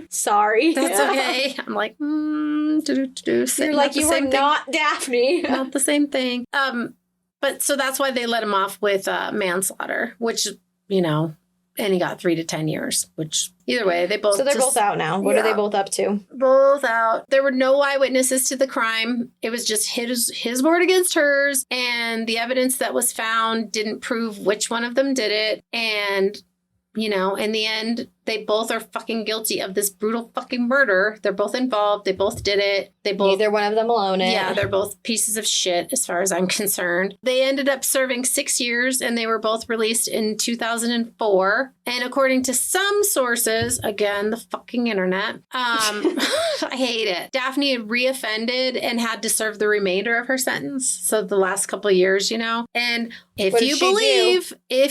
Sorry. That's okay. I'm like, You're like, you were not Daphne. Not the same thing. But so that's why they let him off with manslaughter, which, and he got 3 to 10 years, which either way, they both. So they're both out now. What are they both up to? Both out. There were no eyewitnesses to the crime. It was just his word against hers. And the evidence that was found didn't prove which one of them did it. And, in the end, they both are fucking guilty of this brutal fucking murder. They're both involved. They both did it. Neither one of them alone it. Yeah, they're both pieces of shit as far as I'm concerned. They ended up serving 6 years and they were both released in 2004. And according to some sources, again, the fucking internet, I hate it. Daphne had reoffended and had to serve the remainder of her sentence. So the last couple of years, And if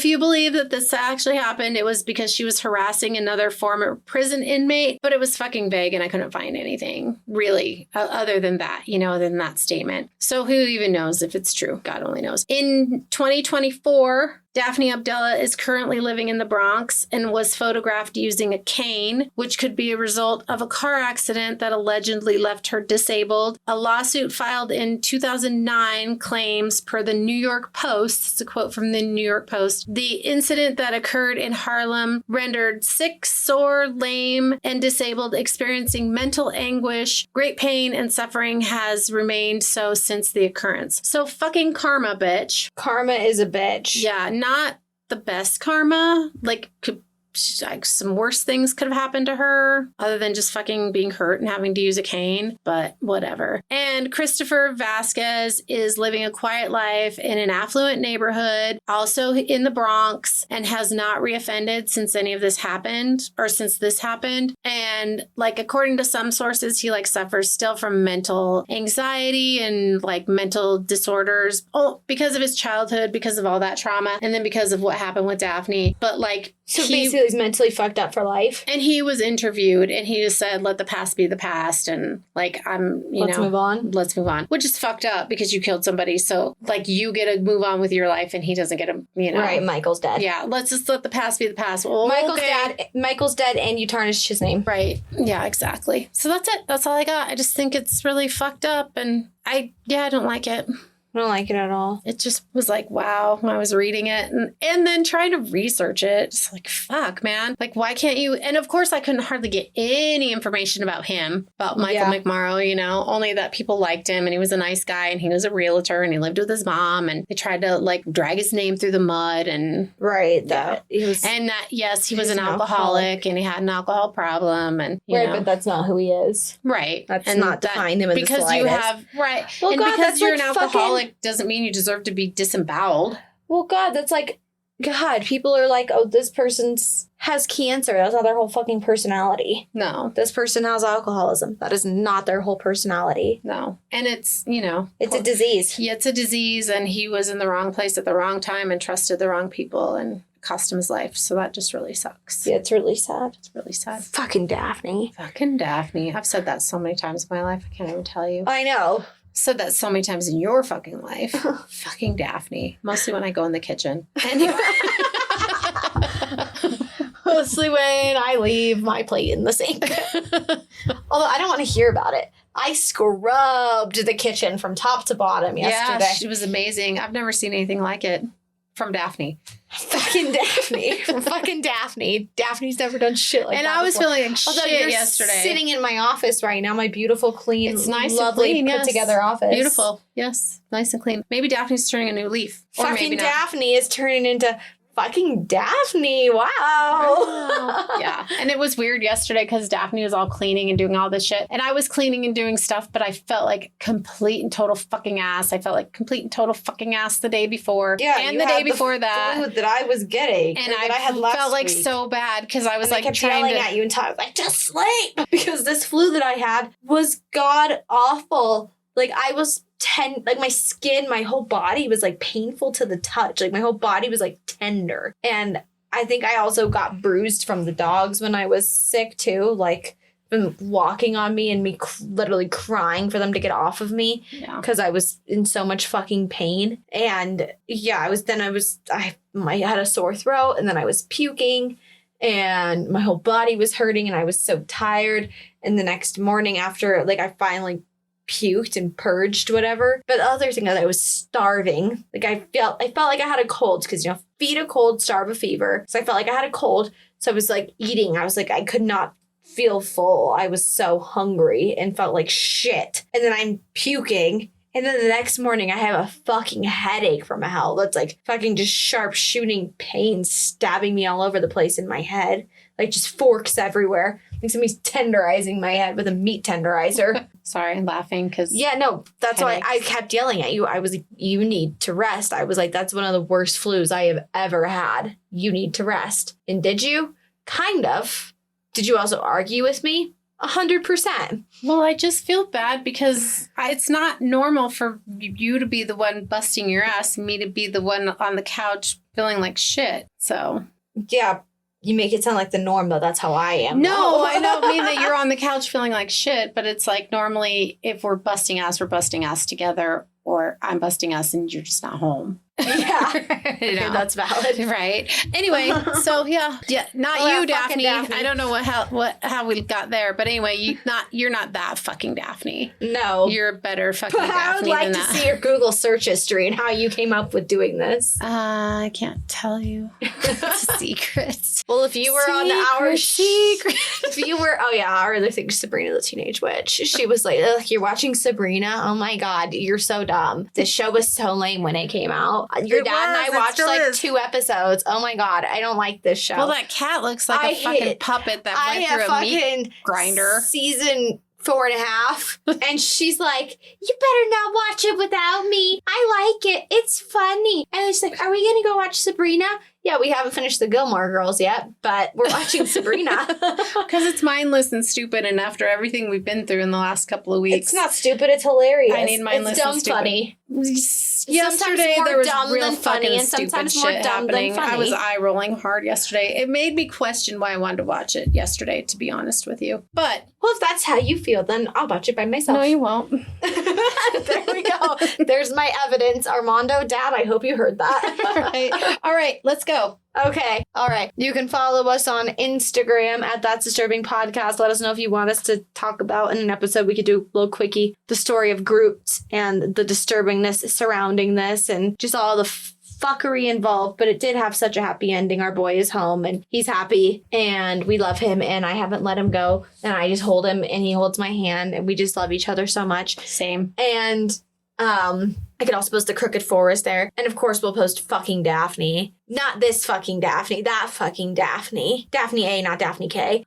you believe that this actually happened, it was because she was harassing another former prison inmate, but it was fucking vague and I couldn't find anything really other than that, than that statement. So who even knows if it's true? God only knows. In 2024, Daphne Abdallah is currently living in the Bronx and was photographed using a cane, which could be a result of a car accident that allegedly left her disabled. A lawsuit filed in 2009 claims, per the New York Post, it's a quote from the New York Post, the incident that occurred in Harlem rendered sick, sore, lame, and disabled, experiencing mental anguish, great pain, and suffering has remained so since the occurrence. So fucking karma, bitch. Karma is a bitch. Yeah, not the best karma. Like some worse things could have happened to her other than just fucking being hurt and having to use a cane, but whatever. And Christopher Vasquez is living a quiet life in an affluent neighborhood, also in the Bronx, and has not reoffended since any of this happened or since this happened. And according to some sources, he suffers still from mental anxiety and mental disorders. Oh, because of his childhood, because of all that trauma, and then because of what happened with Daphne. But so basically he's mentally fucked up for life. And he was interviewed and he just said, let the past be the past. And let's move on. Let's move on. Which is fucked up because you killed somebody. So you get to move on with your life and he doesn't get to, Right, Michael's dead. Yeah, let's just let the past be the past. Well, Michael's dead and you tarnished his name. Right. Yeah, exactly. So that's it. That's all I got. I just think it's really fucked up and I don't like it. I don't like it at all. It just was wow when I was reading it and then trying to research it. Just fuck, man. Why can't you? And of course, I couldn't hardly get any information about him, about Michael McMorrow, only that people liked him and he was a nice guy and he was a realtor and he lived with his mom and they tried to drag his name through the mud and. Right. That he was. And that, yes, he was an alcoholic and he had an alcohol problem and, Right, but that's not who he is. Right. That's not define him in the slightest. Because you have, right. Well, and God, because you're an alcoholic doesn't mean you deserve to be disemboweled. Well, God, that's God, people are oh, this person has cancer. That's not their whole fucking personality. No. This person has alcoholism. That is not their whole personality. No. And it's, It's a disease. Yeah, it's a disease and he was in the wrong place at the wrong time and trusted the wrong people and cost him his life. So that just really sucks. Yeah, it's really sad. It's really sad. Fucking Daphne. Fucking Daphne. I've said that so many times in my life. I can't even tell you. I know. Said that so many times in your fucking life. Fucking Daphne. Mostly when I go in the kitchen. Anyway. Mostly when I leave my plate in the sink. Although I don't want to hear about it. I scrubbed the kitchen from top to bottom yesterday. Yeah, she was amazing. I've never seen anything like it. from Daphne. Fucking Daphne. From fucking Daphne. Daphne's never done shit like and that I was before. feeling like Although shit you're yesterday. sitting in my office right now, my beautiful, clean, It's nice lovely, and clean, put yes. together office. Beautiful. Yes. Nice and clean. Maybe Daphne's turning a new leaf. Or Fucking maybe not. Daphne is turning into fucking Daphne. Wow. Yeah. And it was weird yesterday because Daphne was all cleaning and doing all this shit. And I was cleaning and doing stuff, but I felt like complete and total fucking ass. I felt like complete and total fucking ass the day before. Yeah, and you the had day before that. flu that I was getting. And that I had last felt like week. so bad because I was And like I kept trying yelling to. at you until I was like, just sleep. Because this flu that I had was god awful. Like I was like my skin, my whole body was like painful to the touch. Like my whole body was like tender. And I think I also got bruised from the dogs when I was sick too. Like them walking on me and me literally crying for them to get off of me because I was in so much fucking pain. And yeah, I had a sore throat and then I was puking and my whole body was hurting and I was so tired. And the next morning after, like, I finally puked and purged whatever. But the other thing is I was starving. Like I felt like I had a cold because, you know, feed a cold, starve a fever. So I felt like I had a cold. So I was like eating. I was like, I could not feel full. I was so hungry and felt like shit. And then I'm puking. And then the next morning I have a fucking headache from hell. That's like fucking just sharp shooting pain stabbing me all over the place in my head. Like just forks everywhere. Like somebody's tenderizing my head with a meat tenderizer. Sorry, I'm laughing because. Yeah, no, that's headaches. why I kept yelling at you. I was like, you need to rest. I was like, that's one of the worst flus I have ever had. You need to rest. And did you? Kind of. Did you also argue with me? 100%. Well, I just feel bad because it's not normal for you to be the one busting your ass and me to be the one on the couch feeling like shit. So. Yeah. You make it sound like the norm, though. That's how I am. No, I don't mean that you're on the couch feeling like shit, but it's like normally if we're busting ass together, or I'm busting ass and you're just not home. Yeah. You know? That's valid. Right. Anyway, so yeah, not Well, you, fucking Daphne. I don't know how we got there, but anyway, you're not that fucking Daphne. No. You're a better fucking But I would Daphne like than to that. see your Google search history and how you came up with doing this. I can't tell you. It's a secret. Well, if you were on our secret. if you were, our other thing, Sabrina the Teenage Witch, she was like, ugh, you're watching Sabrina? Oh my God, you're so dumb. This show was so lame when it came out. Your dad and I watched like 2 episodes. Oh my God, I don't like this show. Well, that cat looks like a fucking puppet that went through a meat grinder. Season 4.5. And she's like, you better not watch it without me. I like it. It's funny. And she's like, are we going to go watch Sabrina? Yeah, we haven't finished the Gilmore Girls yet, but we're watching Sabrina. Because it's mindless and stupid, and after everything we've been through in the last couple of weeks. It's not stupid, it's hilarious. I need mindless it's and stupid. funny. Yesterday more there was dumb real than funny, fucking and stupid sometimes more shit dumb than happening. funny. I was eye rolling hard yesterday. It made me question why I wanted to watch it yesterday, to be honest with you. But Well, if that's how you feel, then I'll watch it by myself. no, you won't. There we go. There's my evidence. Armando, Dad, I hope you heard that. All right, let's go. Okay. All right. You can follow us on Instagram at That's Disturbing Podcast. Let us know if you want us to talk about in an episode. We could do a little quickie, the story of Groot and the disturbingness surrounding this and just all the fuckery involved. But it did have such a happy ending. Our boy is home and he's happy and we love him and I haven't let him go. And I just hold him and he holds my hand and we just love each other so much. Same. And I could also post the Crooked Forest there. And of course, we'll post fucking Daphne. Not this fucking Daphne. That fucking Daphne. Daphne A, not Daphne K.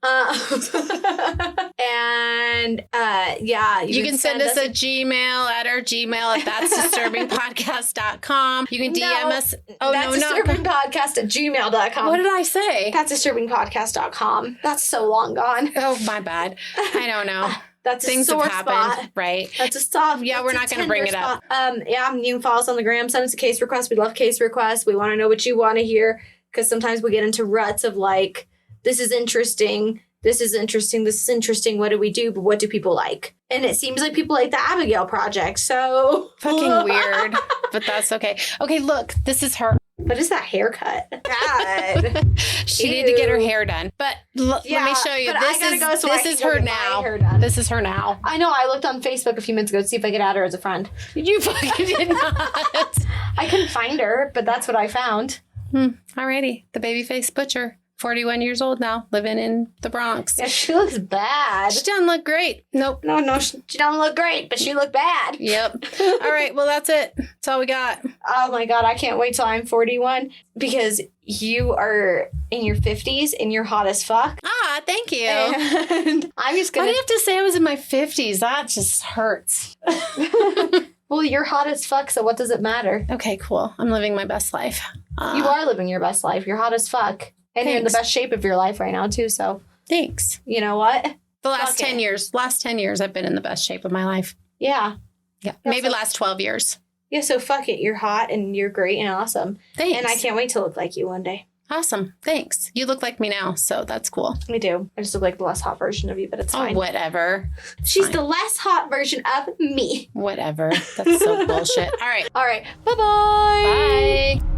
Yeah. You can send us a Gmail at our Gmail at that'sdisturbingpodcast.com. You can DM us. Oh, That's disturbingpodcast at gmail.com. What did I say? That's disturbingpodcast.com. That's so long gone. Oh, my bad. I don't know. That's Things a sore have happened, spot. right? That's a soft. Yeah, we're not going to bring it up. Yeah, you can follow us on the gram. Send us a case request. We love case requests. We want to know what you want to hear because sometimes we get into ruts of like, this is interesting. This is interesting. This is interesting. What do we do? But what do people like? And it seems like people like the Abigail Project. So Fucking weird, but that's okay. Okay, look, this is her. What is that haircut? God. She needed to get her hair done. But let me show you. This is her now. This is her now. I know. I looked on Facebook a few minutes ago to see if I could add her as a friend. You fucking did not. I couldn't find her, but that's what I found. Alrighty. The babyface butcher. 41 years old now, living in the Bronx. Yeah, she looks bad. She doesn't look great. Nope. No, she don't look great, but she look bad. Yep. All right, well, that's it. That's all we got. Oh my God, I can't wait till I'm 41 because you are in your 50s and you're hot as fuck. Ah, thank you. And I'm just Why going do you have to say I was in my 50s? That just hurts. Well, you're hot as fuck, so what does it matter? Okay, cool. I'm living my best life. You are living your best life. You're hot as fuck. And you're in the best shape of your life right now, too, so. Thanks. You know what? The last 10 years. Last 10 years, I've been in the best shape of my life. Yeah. Yeah. Maybe last 12 years. Yeah, so fuck it. You're hot and you're great and awesome. Thanks. And I can't wait to look like you one day. Awesome. Thanks. You look like me now, so that's cool. I do. I just look like the less hot version of you, but it's fine. Oh, whatever. She's fine. the less hot version of me. Whatever. That's so bullshit. All right. All right. Bye-bye. Bye.